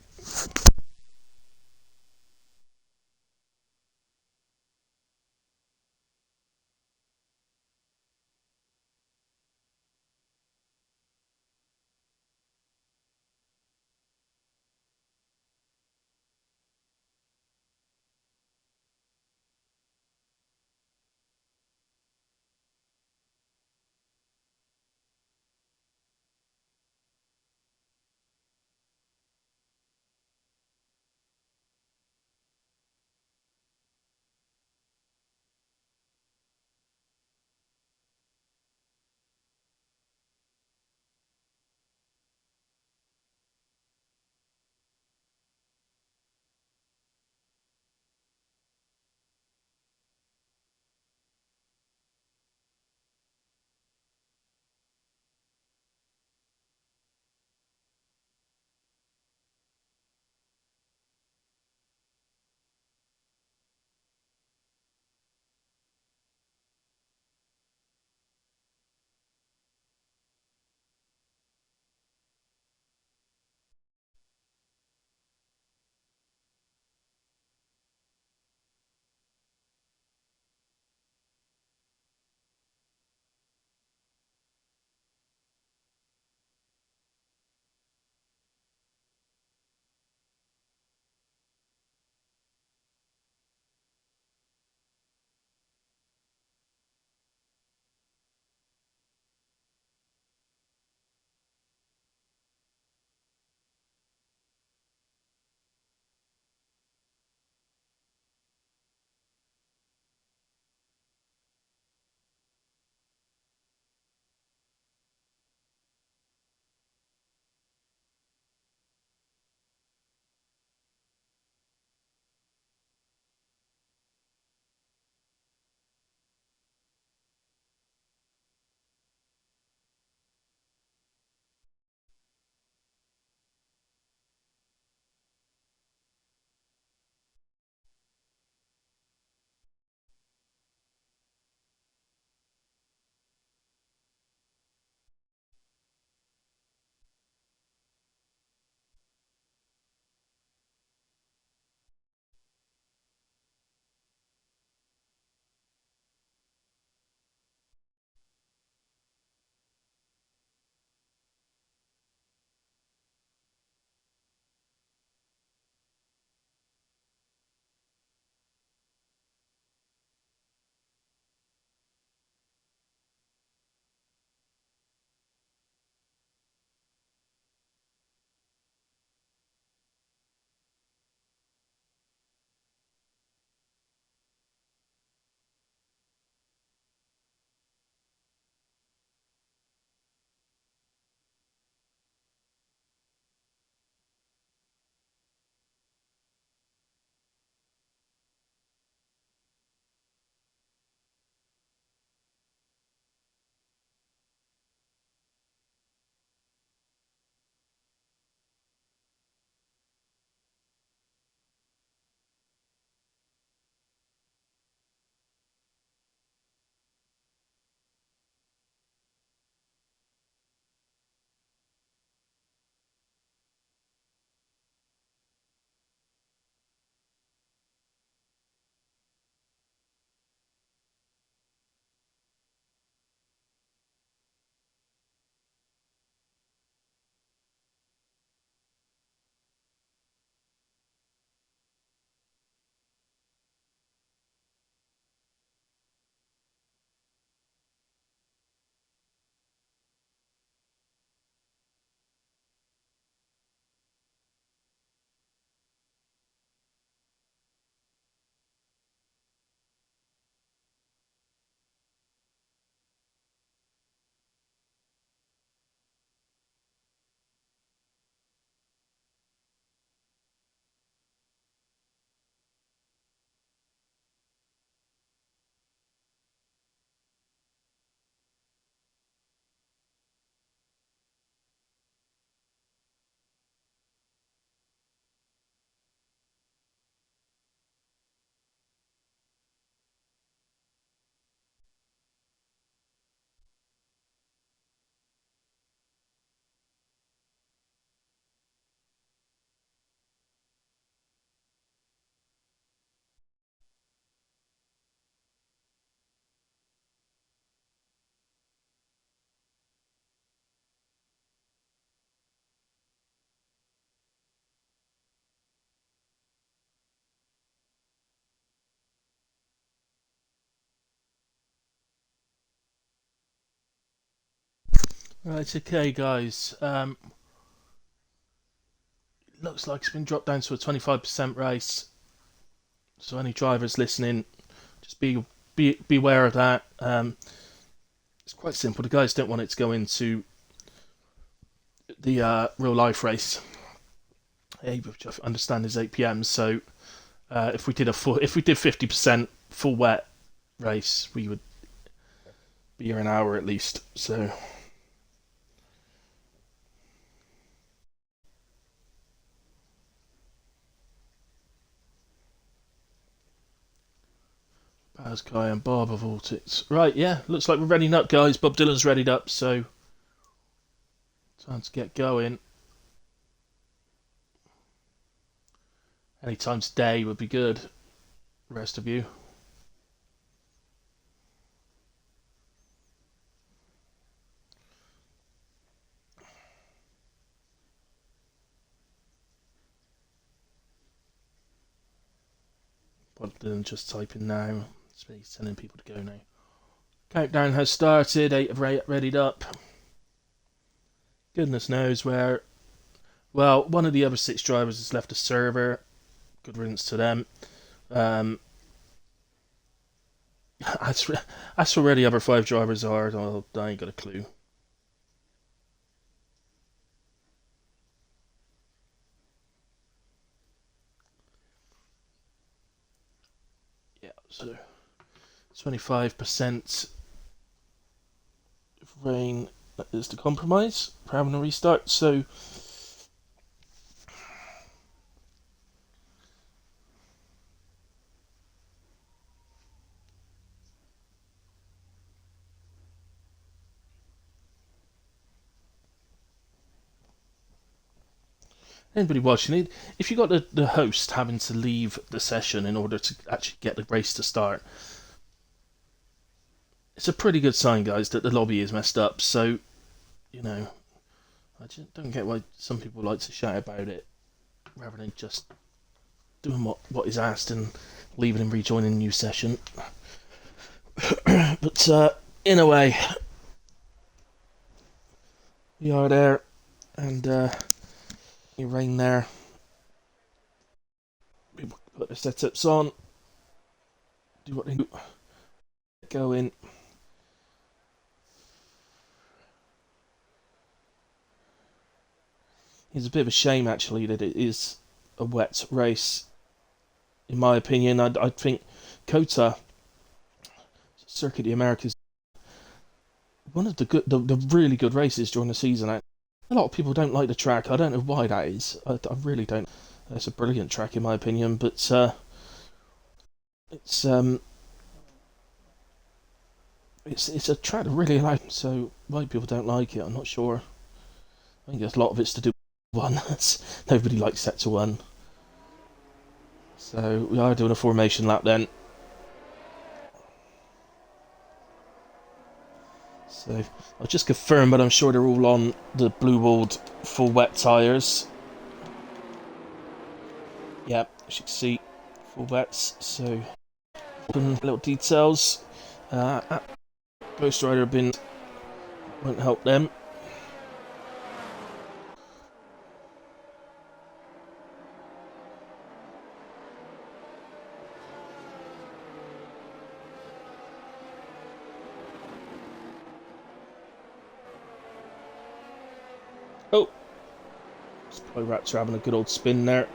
Right, okay, guys. Looks like it's been dropped down to a 25% race. So any drivers listening, just be aware of that. It's quite simple. The guys don't want it to go into the real life race, which I understand is 8 p.m. So if we did 50% full wet race, we would be here an hour at least. So Baz, Kai, and Barber Vortex. Right, yeah, looks like we're ready up, guys. Bob Dylan's readied up, so time to get going. Any time today would be good. The rest of you. Bob Dylan just typing now. He's telling people to go now. Countdown has started. 8 have readied up. Goodness knows where. Well, one of the other 6 drivers has left a server. Good riddance to them. As for where the other 5 drivers are, I ain't got a clue. Yeah, so 25% rain is the compromise for having a restart. So anybody watching it, if you got the host having to leave the session in order to actually get the race to start, it's a pretty good sign, guys, that the lobby is messed up. So, I just don't get why some people like to shout about it rather than just doing what is asked and leaving and rejoining a new session. But in a way, we are there, and you rain there. People put their setups on, do what they do, go in. It's a bit of a shame, actually, that it is a wet race. In my opinion, I think COTA, Circuit of the Americas, one of the really good races during the season. A lot of people don't like the track. I don't know why that is. I really don't. It's a brilliant track in my opinion, but it's a track that really I like. So why people don't like it, I'm not sure. I think there's a lot of it's to do with one. Nobody likes Sector 1. So we are doing a formation lap then. So I'll just confirm, but I'm sure they're all on the blue walled full wet tyres. Yeah, as you can see, full wets. So little details. Ghost Rider bin won't help them. Oh, Spy Raptor having a good old spin there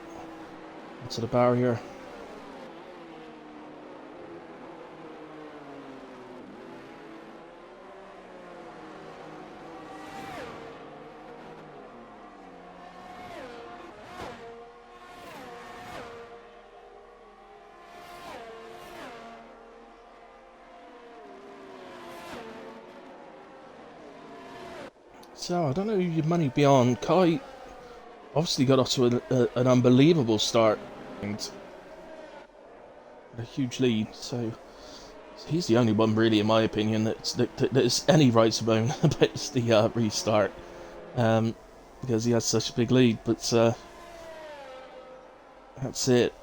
into the barrier. So I don't know who your money be on. Kai obviously got off to an unbelievable start and a huge lead. So he's the only one, really, in my opinion, that there's any right to moan about the restart, because he has such a big lead. But that's it.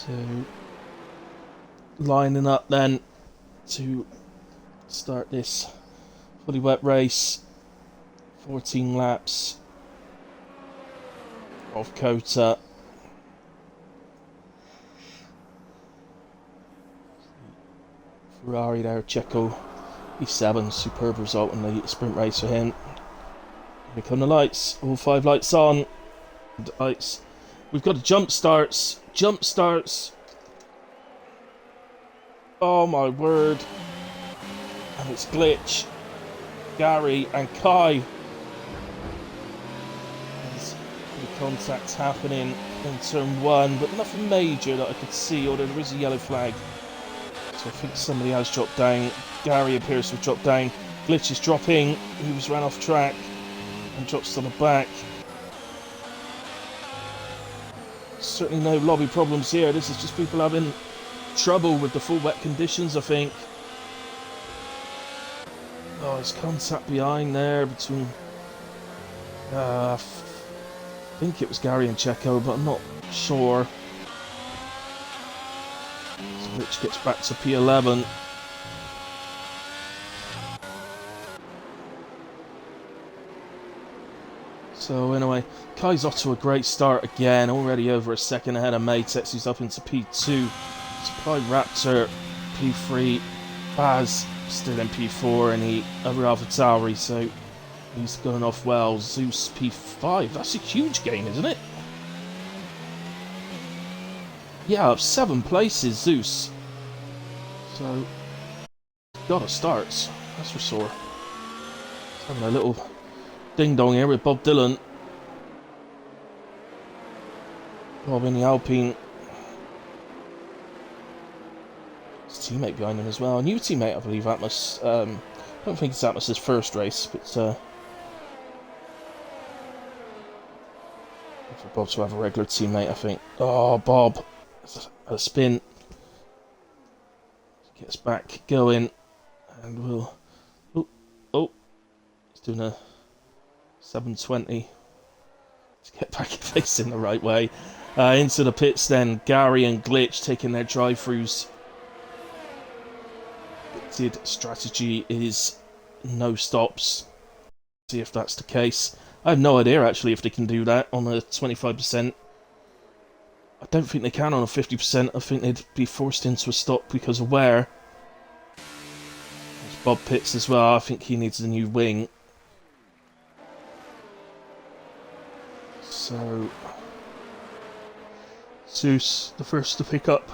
So, lining up then to start this fully wet race. 14 laps of COTA. Ferrari there, Checo, P7, superb result in the sprint race for him. Here come the lights, all 5 lights on. Lights. We've got jump starts. Oh my word. And it's Glitch, Gary and Kai. There's the contacts happening in turn 1, but nothing major that I could see, although there is a yellow flag. So I think somebody has dropped down. Gary appears to have dropped down. Glitch is dropping. He was ran off track and drops to the back. Certainly no lobby problems here. This is just people having trouble with the full wet conditions, I think. Oh, there's contact behind there between... I think it was Gary and Checo, but I'm not sure. So Glitch gets back to P11. So anyway, Kai's off to a great start again, already over a second ahead of Matex, who's up into P2. Supply Raptor, P3, Baz still in P4, and the other AlphaTauri, so he's going off well. Zeus P5, that's a huge gain, isn't it? Yeah, up 7 places, Zeus. So, got a start, that's for sure. Having a little ding-dong here with Bob Dylan. Bob in the Alpine. His teammate behind him as well. A new teammate, I believe, Atmos. I don't think it's Atmos' first race, but for Bob to have a regular teammate, I think. Oh, Bob. A spin. Gets back going. And we'll... Oh. He's doing a 720 to get back facing the right way. Into the pits then. Gary and Glitch taking their drive-throughs. Pitted strategy is no stops. See if that's the case. I have no idea actually if they can do that on a 25%. I don't think they can on a 50%. I think they'd be forced into a stop because of wear. There's Bob Pitts as well. I think he needs a new wing. So, Zeus, the first to pick up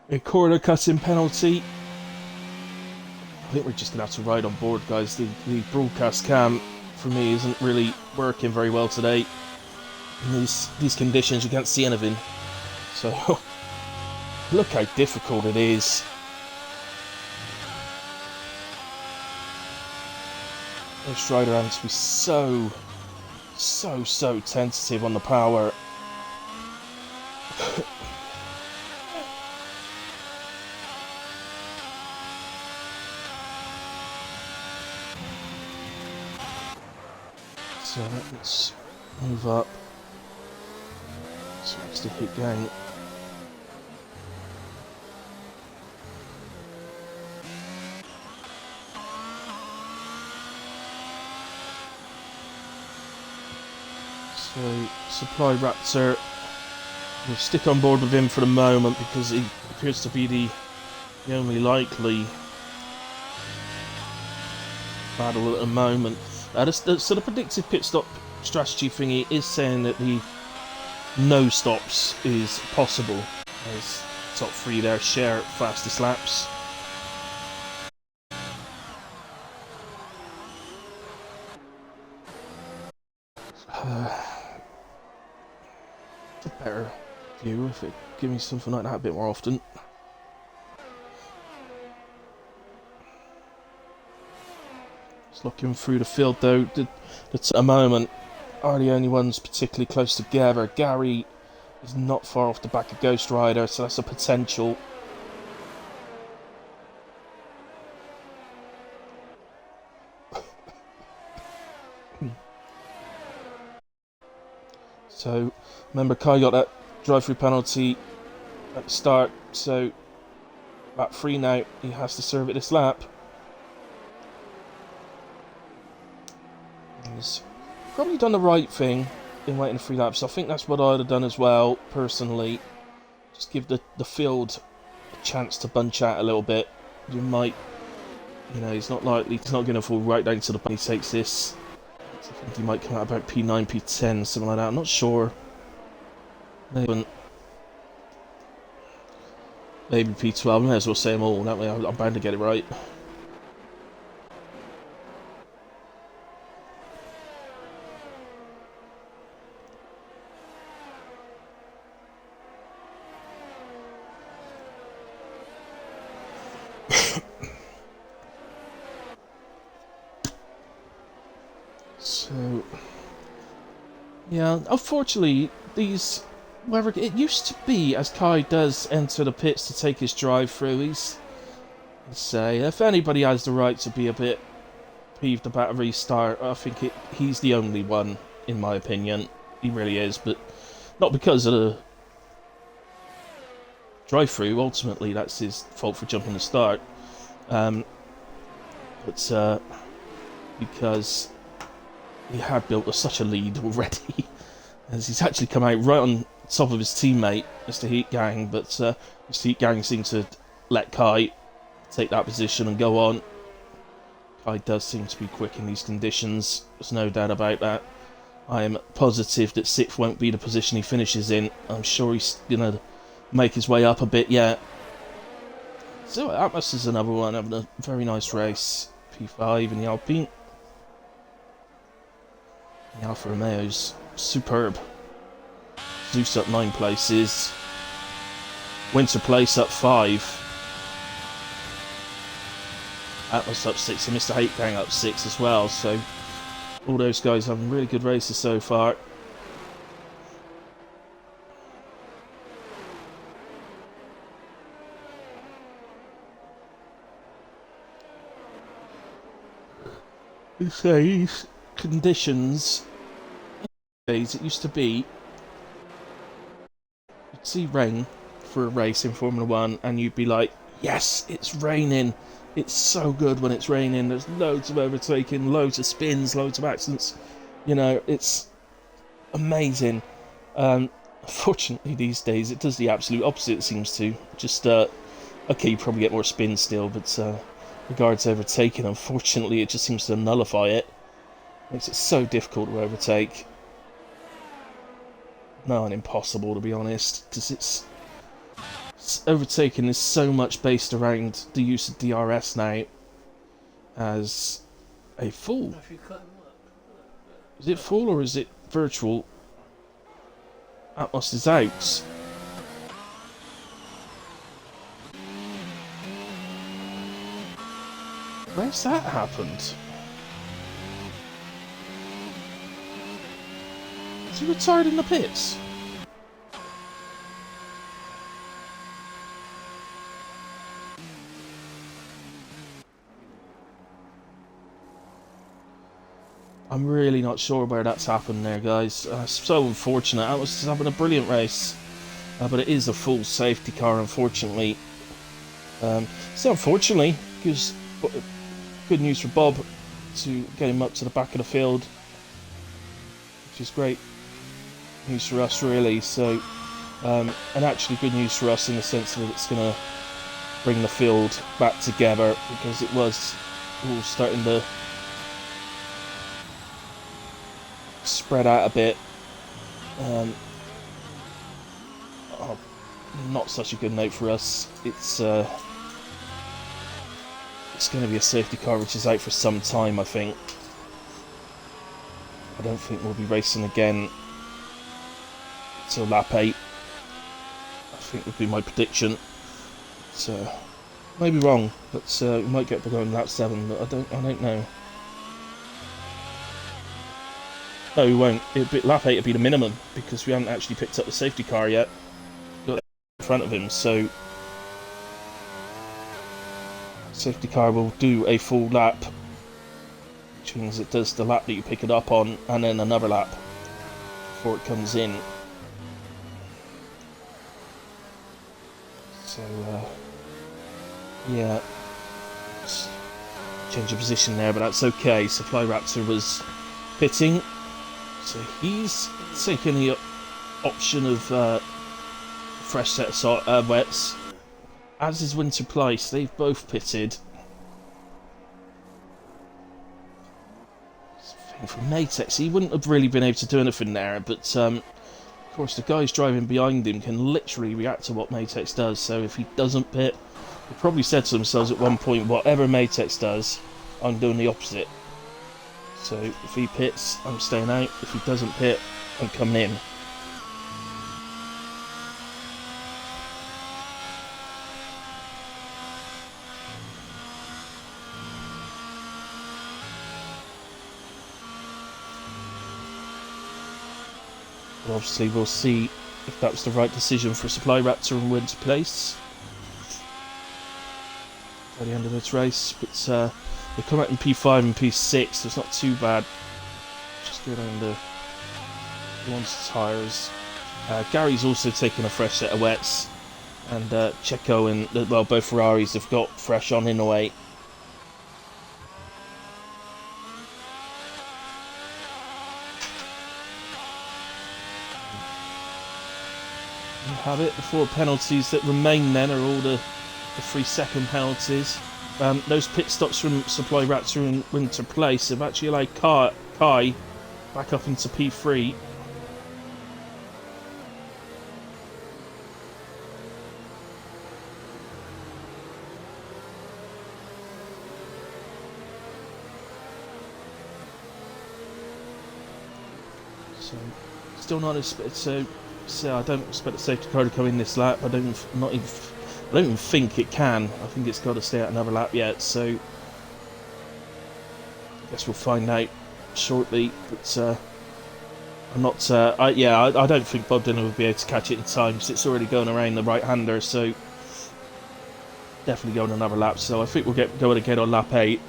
a corner cutting penalty. I think we're just going to have to ride on board, guys. The broadcast cam, for me, isn't really working very well today. In these conditions, you can't see anything. So, look how difficult it is. This rider having to be so tentative on the power. So let's move up. So it's the hit gang. So, Supply Raptor, we'll stick on board with him for the moment because he appears to be the only likely battle at the moment. So the predictive pit stop strategy thingy is saying that the no stops is possible. As top 3 there share fastest laps. A better view if it give me something like that a bit more often. Just looking through the field though, at the moment are the only ones particularly close together. Gary is not far off the back of Ghost Rider, so that's a potential. So, remember Kai got that drive-through penalty at the start, so lap 3 now, he has to serve it this lap. He's probably done the right thing in waiting 3 laps. I think that's what I'd have done as well, personally. Just give the field a chance to bunch out a little bit. You might, you know, he's not going to fall right down to the point he takes this. So I think he might come out about P9, P10, something like that. I'm not sure. Maybe P12. May as well say them all. That way I'm bound to get it right. So, yeah, unfortunately, these... Whether it used to be, as Kai does enter the pits to take his drive through, he's say, if anybody has the right to be a bit peeved about a restart, I think he's the only one, in my opinion. He really is, but not because of the drive through. Ultimately, that's his fault for jumping the start. But because he had built such a lead already, as he's actually come out right on top of his teammate, Mr. Heat Gang, but Mr. Heat Gang seemed to let Kai take that position and go on. Kai does seem to be quick in these conditions, there's no doubt about that. I am positive that 6th won't be the position he finishes in. I'm sure he's going to make his way up a bit yet. So Atmos is another one, having a very nice race. P5 in the Alpine. The Alfa Romeo's superb. Zeus up 9 places. Winter Place up 5. Atlas up 6 and Mr. Hate Gang up 6 as well, so all those guys having really good races so far. So these conditions, days it used to be, you'd see rain for a race in Formula 1 and you'd be like, yes, it's raining. It's so good when it's raining. There's loads of overtaking, loads of spins, loads of accidents. You know, it's amazing. Unfortunately, these days, it does the absolute opposite, it seems to. Just, okay, you probably get more spins still, but regards overtaking, unfortunately, it just seems to nullify it. Makes it so difficult to overtake. No, and impossible, to be honest, because overtaking is so much based around the use of DRS now as a full. Is it full or is it virtual? Atmos is out. Where's that happened? Is he retired in the pits? I'm really not sure where that's happened there, guys. So unfortunate. That was having a brilliant race. But it is a full safety car, unfortunately. So unfortunately, gives good news for Bob to get him up to the back of the field. Which is great news for us, really. So, and actually good news for us in the sense that it's going to bring the field back together, because it was all starting to spread out a bit. Not such a good note for us. It's going to be a safety car which is out for some time, I think. I don't think we'll be racing again until lap 8. I think would be my prediction. So, maybe wrong, but we might get to go in lap 7, but I don't know. No, we won't. Lap 8 would be the minimum, because we haven't actually picked up the safety car yet. Got it in front of him, so safety car will do a full lap, which means it does the lap that you pick it up on, and then another lap before it comes in. So, yeah, change of position there, but that's okay. Supply Raptor was pitting, so he's taking the option of fresh set of wets. As is Winter Place, they've both pitted. From Matex, he wouldn't have really been able to do anything there, but of course the guys driving behind him can literally react to what Matex does, so if he doesn't pit, they probably said to themselves at one point, whatever Matex does, I'm doing the opposite. So if he pits, I'm staying out. If he doesn't pit, I'm coming in. But obviously we'll see if that was the right decision for Supply Raptor and Winter Place by the end of this race. But they come out in P5 and P6, so it's not too bad. Just go down the ones tyres. Gary's also taking a fresh set of wets, and Checo and well, both Ferraris have got fresh on in a way. You have it. The 4 penalties that remain then are all the 3-second penalties. Those pit stops from Supply Raptor and Winter Place have actually allowed Kai back up into P3. So still not as so I don't expect the safety car to come in this lap. I don't even think it can. I think it's got to stay out another lap yet, so I guess we'll find out shortly. But I'm not. I don't think Bob Dylan will be able to catch it in time because it's already going around the right-hander. So definitely going another lap. So I think we'll get going again on lap 8.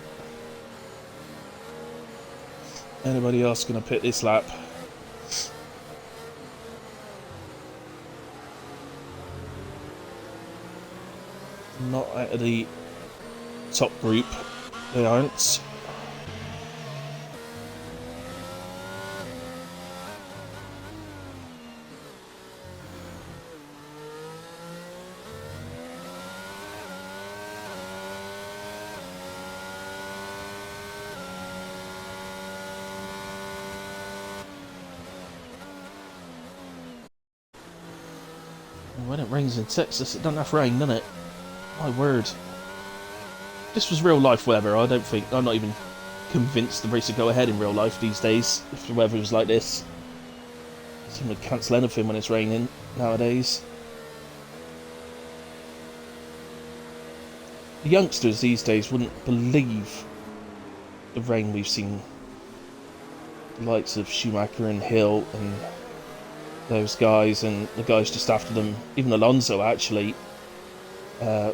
Anybody else going to pit this lap? Not out of the top group, they aren't. When it rains in Texas, it doesn't have rain, doesn't it? My word. This was real life weather. I'm not even convinced the race would go ahead in real life these days if the weather was like this. Seem to cancel anything when it's raining nowadays. The youngsters these days wouldn't believe the rain we've seen. The likes of Schumacher and Hill and those guys and the guys just after them. Even Alonso actually.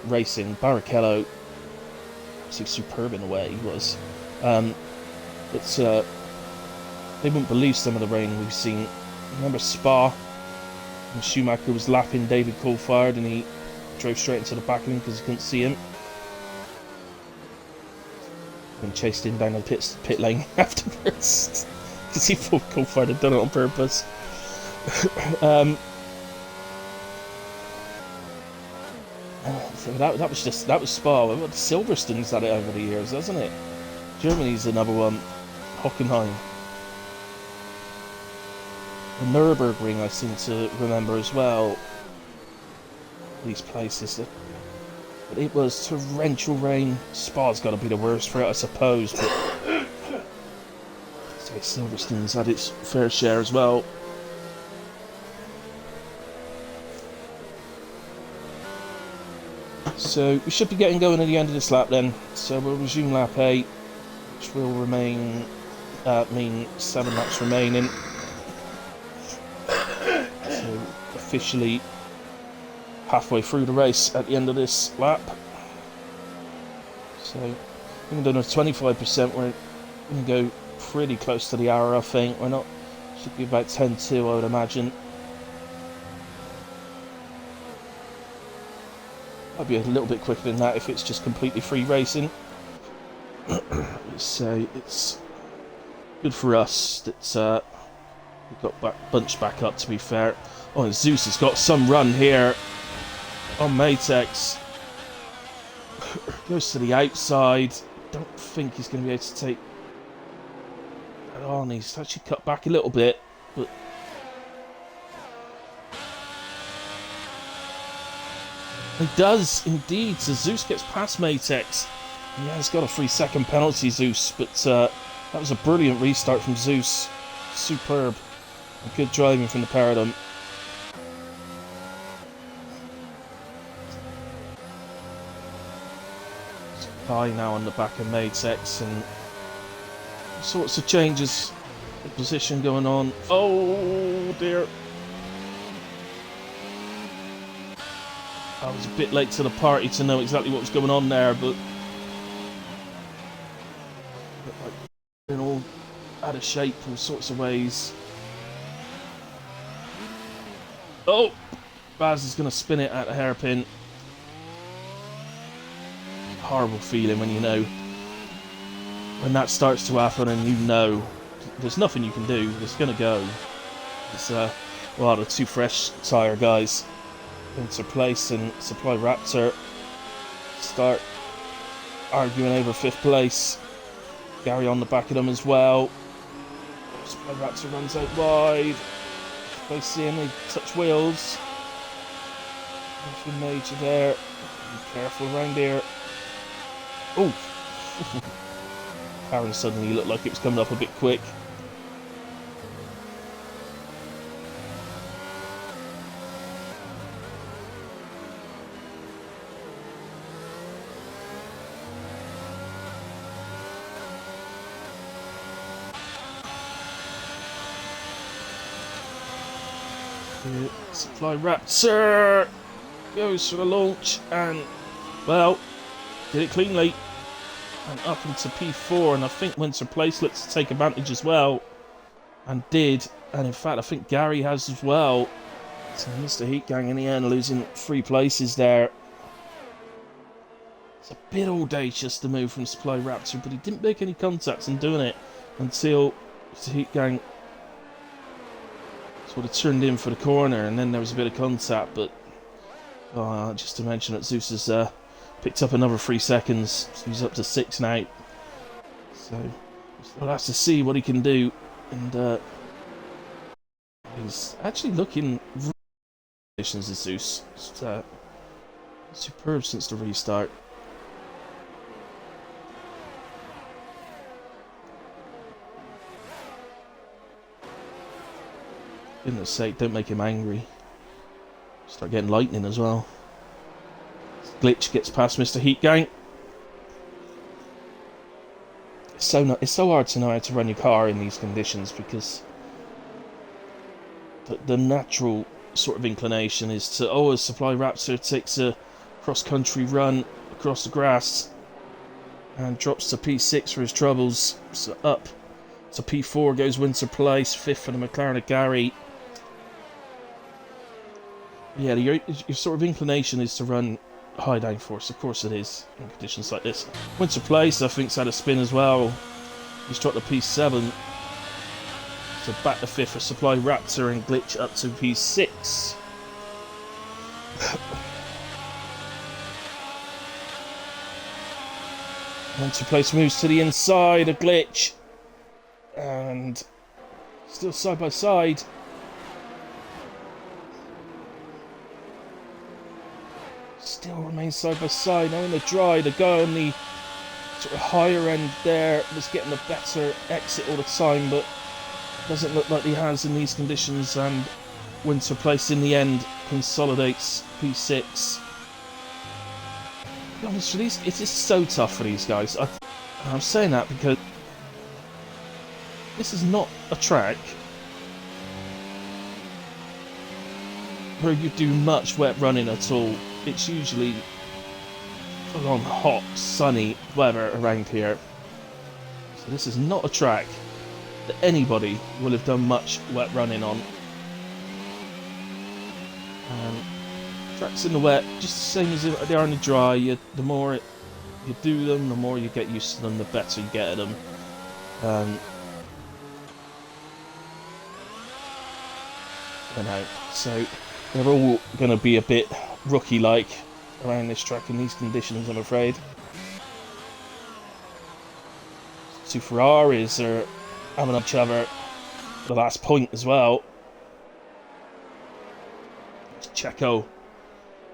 Racing. Barrichello was superb in a way, he was. But they wouldn't believe some of the rain we've seen. Remember Spa? When Schumacher was lapping David Coulthard and he drove straight into the back of him because he couldn't see him. And chased him down the pit lane afterwards. Because he thought Coulthard had done it on purpose. So that was Spa. What the Silverstone's had it over the years, hasn't it? Germany's another one. Hockenheim. The Nürburgring I seem to remember as well. These places. But it was torrential rain. Spa's got to be the worst for it, I suppose. But Silverstone's had its fair share as well. So we should be getting going at the end of this lap then. So we'll resume lap 8, which will remain mean 7 laps remaining. So officially halfway through the race at the end of this lap. So even done a 25%, we're going to go pretty close to the hour, I think. We're not, should be about 10:02, I would imagine. I'd be a little bit quicker than that if it's just completely free racing. So it's good for us that we got bunched back up, to be fair. Oh, and Zeus has got some run here on Matex. Goes to the outside. Don't think he's going to be able to take that on. He's actually cut back a little bit, but he does indeed. So Zeus gets past Matex. Yeah, he's got a 3-second penalty, Zeus, but that was a brilliant restart from Zeus. Superb. Good driving from the pair of them. High now on the back of Matex, and all sorts of changes of position going on. Oh dear. I was a bit late to the party to know exactly what was going on there, but been all out of shape all sorts of ways. Oh! Baz is going to spin it at a hairpin. Horrible feeling when you know when that starts to happen, and you know there's nothing you can do. It's going to go. It's well, the two fresh tyre guys, Winter Place and Supply Raptor, start arguing over 5th place. Gary on the back of them as well. Supply Raptor runs out wide. They see him, they touch wheels. Nothing major there. Be careful around here. Oh! Aaron suddenly looked like it was coming up a bit quick. Supply Raptor goes for the launch and, well, did it cleanly and up into P4, and I think Winter Place looks to take advantage as well, and did, and in fact I think Gary has as well. So Mr. Heat Gang in the end losing 3 places there. It's a bit audacious to move from Supply Raptor, but he didn't make any contacts in doing it until Mr. Heat Gang sort of turned in for the corner, and then there was a bit of contact, but just to mention that Zeus has picked up another 3 seconds, so he's up to 6 now. So we'll have to see what he can do, and he's actually looking conditions as Zeus. It's, superb since the restart. Goodness sake, don't make him angry. Start getting lightning as well. Glitch gets past Mr. Heat Gang. It's so hard to know how to run your car in these conditions, because the natural sort of inclination is to, as Supply Raptor takes a cross-country run across the grass and drops to P6 for his troubles. So up to P4 goes Winter Place, 5th for the McLaren of Gary. Yeah, your sort of inclination is to run high downforce. Of course it is in conditions like this. Winter Place, I think, has had a spin as well. He's dropped to P7. So back to 5th for Supply Raptor, and Glitch up to P6. Winter Place moves to the inside of Glitch. And still side by side. Still remains side by side. Now in the dry, the guy on the sort of higher end there was getting a better exit all the time, but doesn't look like he has in these conditions, and Winter Place in the end consolidates P6. To be honest with you, it is so tough for these guys. I'm saying that because this is not a track where you do much wet running at all. It's usually full on hot, sunny weather around here. So this is not a track that anybody will have done much wet running on. tracks in the wet, just the same as they are in the dry. The more you do them, the more you get used to them, the better you get at them. So they're all going to be a bit rookie-like around this track in these conditions, I'm afraid. Two Ferraris are having each other at the last point as well. Checo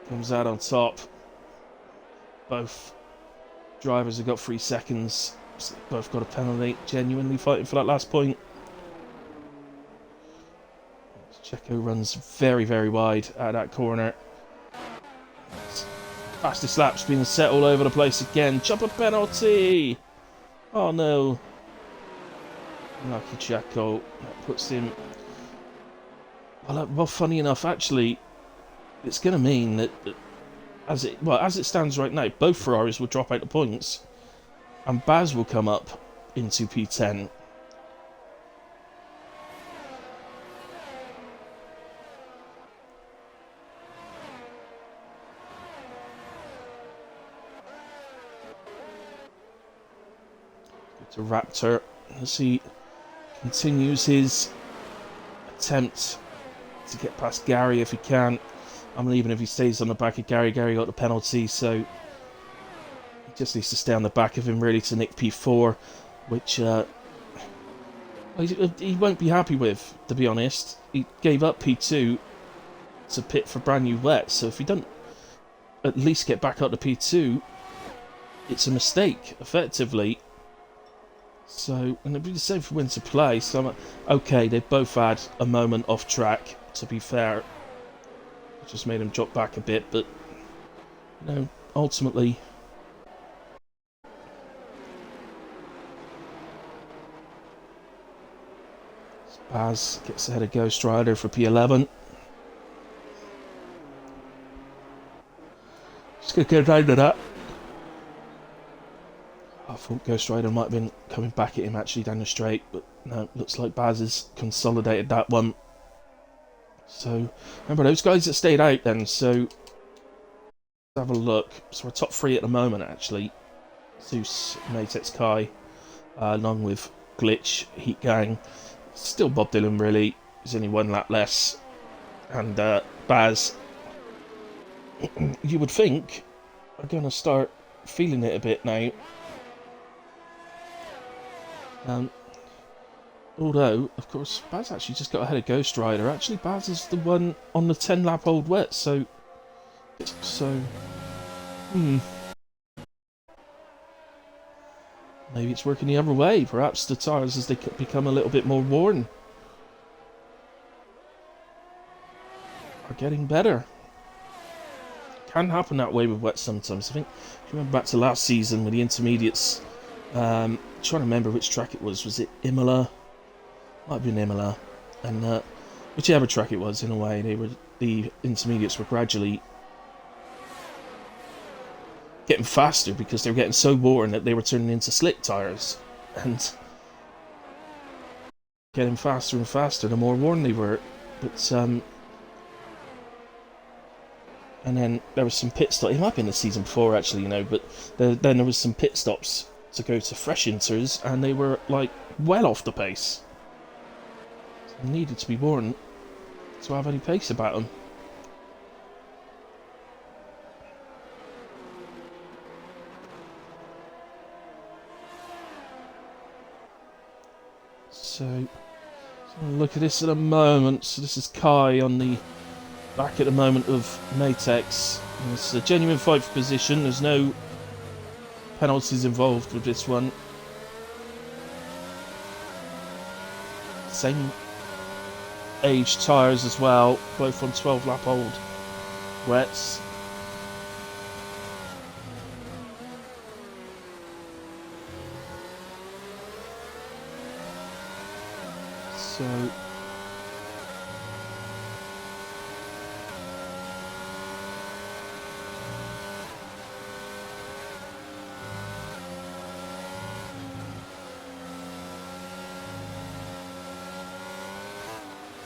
comes out on top. Both drivers have got 3 seconds. So both got a penalty. Genuinely fighting for that last point. Checo runs very, very wide out of that corner. Fastest laps being set all over the place again. Jumper penalty! Oh no. Lucky Checo. That puts him... Well, funny enough, actually, it's going to mean that as it stands right now, both Ferraris will drop out the points, and Baz will come up into P10. To Raptor as he continues his attempt to get past Gary if he can. I mean, even if he stays on the back of Gary, Gary got the penalty, so he just needs to stay on the back of him really to nick P4, which he won't be happy with, to be honest. He gave up P2 to pit for brand new wet, so if he doesn't at least get back up to P2, it's a mistake, effectively. So, and it'd be the same for Winter Play. So, okay, they both had a moment off track, to be fair. It just made him drop back a bit, but, you know, ultimately... Baz gets ahead of Ghost Rider for P11. Just going to go down to that. I thought Ghost Rider might have been coming back at him actually down the straight, but no, looks like Baz has consolidated that one. So, remember those guys that stayed out then, so let's have a look. So we're top 3 at the moment actually. Zeus, Matex Kai, along with Glitch, Heat Gang. Still Bob Dylan really, there's only 1 lap less. And Baz, you would think, are going to start feeling it a bit now. Although, of course, Baz actually just got ahead of Ghost Rider. Actually, Baz is the one on the 10-lap old wet, so... Maybe it's working the other way. Perhaps the tyres, as they become a little bit more worn, are getting better. Can happen that way with wet sometimes. I think, if you remember back to last season with the intermediates, trying to remember which track it was. Was it Imola? Might have been Imola. And whichever track it was, in a way, the intermediates were gradually getting faster because they were getting so worn that they were turning into slick tyres. And getting faster and faster the more worn they were. But, and then there was some pit stops. It might have been the season before, actually, you know, but then there was some pit stops to go to fresh inters, and they were, like, well off the pace. So they needed to be worn to have any pace about them. So look at this at the moment. So this is Kai on the back at the moment of Matex. It's a genuine fight for position. There's no penalties involved with this one. Same age tyres as well, both on 12-lap old wets. So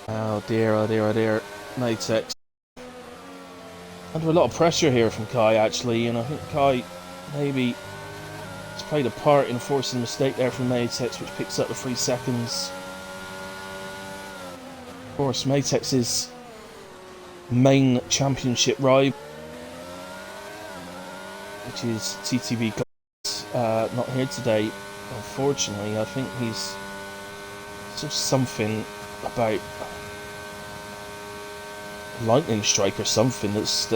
oh dear, oh dear, oh dear. Matex. Under a lot of pressure here from Kai, actually, and I think Kai maybe has played a part in forcing a mistake there from Matex, which picks up the 3 seconds. Of course, Matex's main championship rival, which is TTV, not here today, unfortunately. I think he's just something about lightning strike or something that's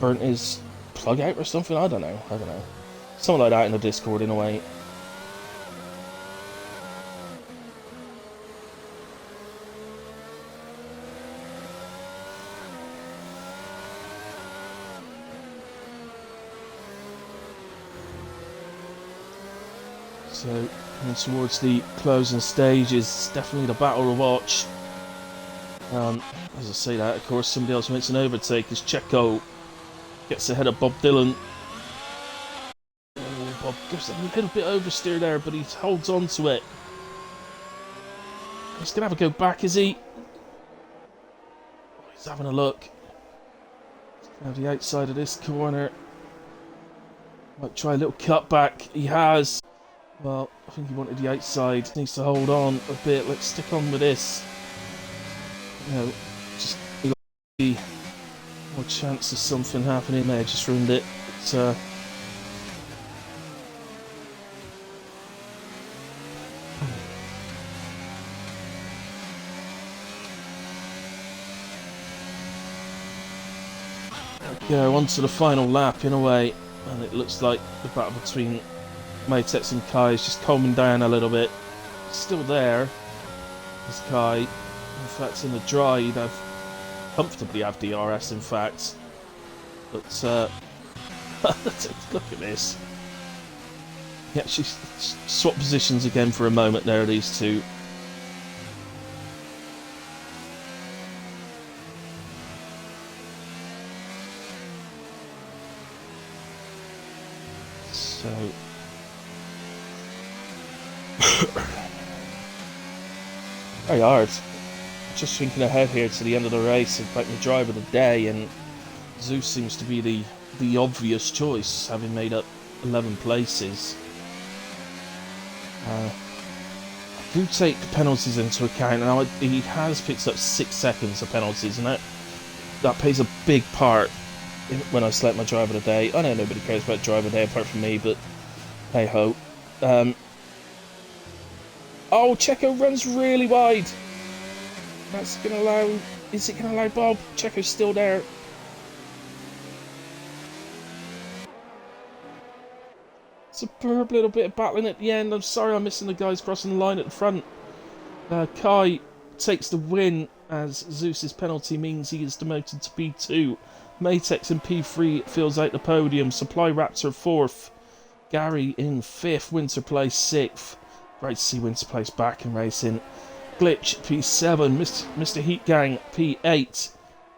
burnt his plug out or something. I don't know. Something like that in the Discord in a way. So, coming towards the closing stage is definitely the battle to watch. As I say that, of course, somebody else makes an overtake as Checo gets ahead of Bob Dylan. Oh, Bob gives a little bit oversteer there, but he holds on to it. He's going to have a go back, is he? Oh, he's having a look. He's going to have the outside of this corner. Might try a little cutback. He has. Well, I think he wanted the outside. Needs to hold on a bit. Let's stick on with this. You know, just be more chance of something happening there. Just ruined it. But, yeah, on to the final lap in a way, and it looks like the battle between Matex and Kai is just calming down a little bit. Still there, is Kai. In fact, in the dry, you'd comfortably have DRS, in fact. But, look at this. Yeah, she swap positions again for a moment there, these two. So... very hard. Just thinking ahead here to the end of the race, in fact, the driver of the day, and Zeus seems to be the obvious choice, having made up 11 places. I do take the penalties into account, and he has picked up 6 seconds of penalties, and that plays a big part when I select my driver of the day. I know nobody cares about driver of the day apart from me, but hey ho. Oh, Checo runs really wide. That's going to allow... Is it going to allow Bob? Checo's still there. Superb little bit of battling at the end. I'm sorry I'm missing the guys crossing the line at the front. Kai takes the win as Zeus's penalty means he is demoted to P2. Matex in P3 fills out the podium. Supply Raptor 4th. Gary in 5th. Winter Place 6th. Great to see Winter Place back in racing. Glitch P7, Mr. Heat Gang P8.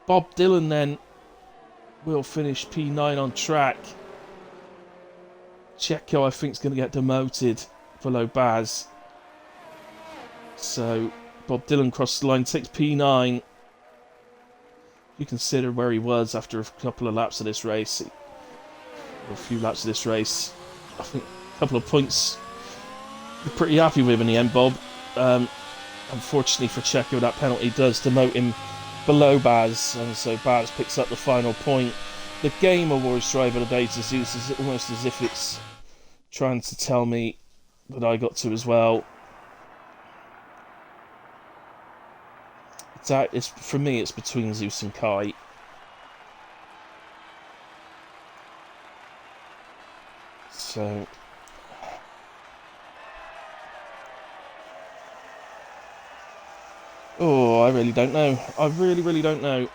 Bob Dylan then will finish P9 on track. Checo, I think, is going to get demoted below Baz. So Bob Dylan crosses the line, takes P9. You consider where he was after a couple of laps of this race, or a few laps of this race. I think a couple of points you're pretty happy with in the end, Bob. Unfortunately for Checo, that penalty does demote him below Baz, and so Baz picks up the final point. The Game Awards driver of the day to Zeus is almost as if it's trying to tell me that I got to as well. For me, it's between Zeus and Kai. So... oh, I really don't know. I really don't know.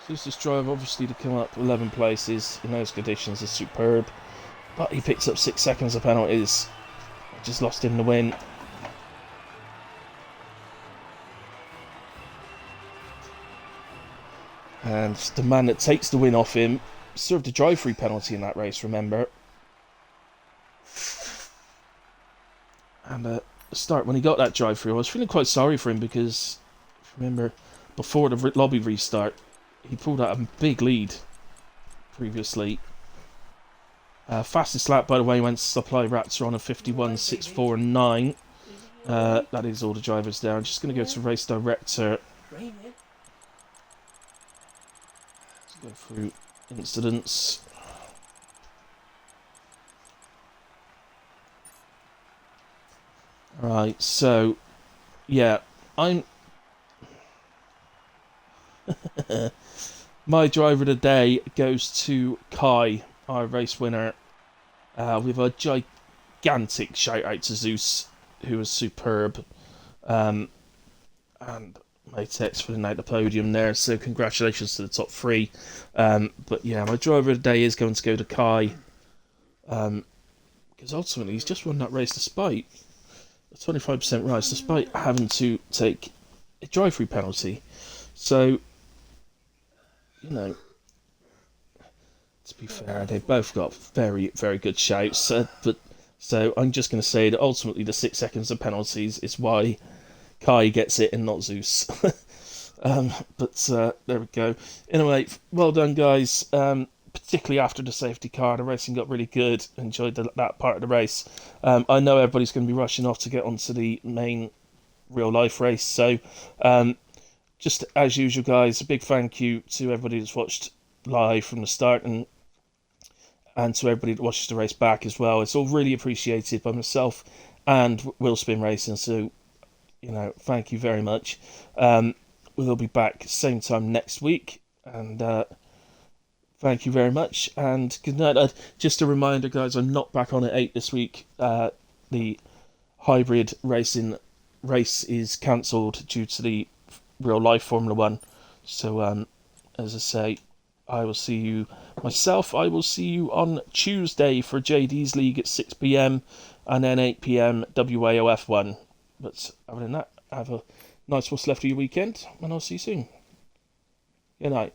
Zeus's drive, obviously, to come up 11 places in those conditions is superb. But he picks up 6 seconds of penalties. Just lost him the win. And the man that takes the win off him served a drive-free penalty in that race, remember. And at the start, when he got that drive-free, I was feeling quite sorry for him because, if you remember, before the lobby restart, he pulled out a big lead previously. Fastest lap, by the way, went Supply Raptor on a 51.64 and 9. That is all the drivers there. I'm just going to go to Race Director. Let's go through incidents. Right, so, yeah, I'm... My driver of the day goes to Kai, our race winner, with a gigantic shout out to Zeus, who was superb, and Matex putting out the podium there, so congratulations to the top 3. But yeah, my driver of the day is going to go to Kai, because ultimately he's just won that race despite a 25% rise, despite having to take a drive-through penalty. So, you know, to be fair, they both got very, very good shouts. But so I'm just going to say that ultimately the 6 seconds of penalties is why Kai gets it and not Zeus. But there we go. Anyway, well done, guys. Particularly after the safety car, the racing got really good. Enjoyed that part of the race. I know everybody's going to be rushing off to get onto the main real-life race. So, just as usual, guys, a big thank you to everybody that's watched live from the start, and to everybody that watches the race back as well. It's all really appreciated by myself and Will Spin Racing. So, you know, thank you very much. We'll be back same time next week, and thank you very much, and good night. Just a reminder, guys, I'm not back on at 8 this week. The hybrid racing race is cancelled due to the real life Formula 1. So, as I say, I will see you on Tuesday for JD's League at 6 PM and then 8 PM WAOF 1. But other than that, have a nice what's left of your weekend, and I'll see you soon. Good night.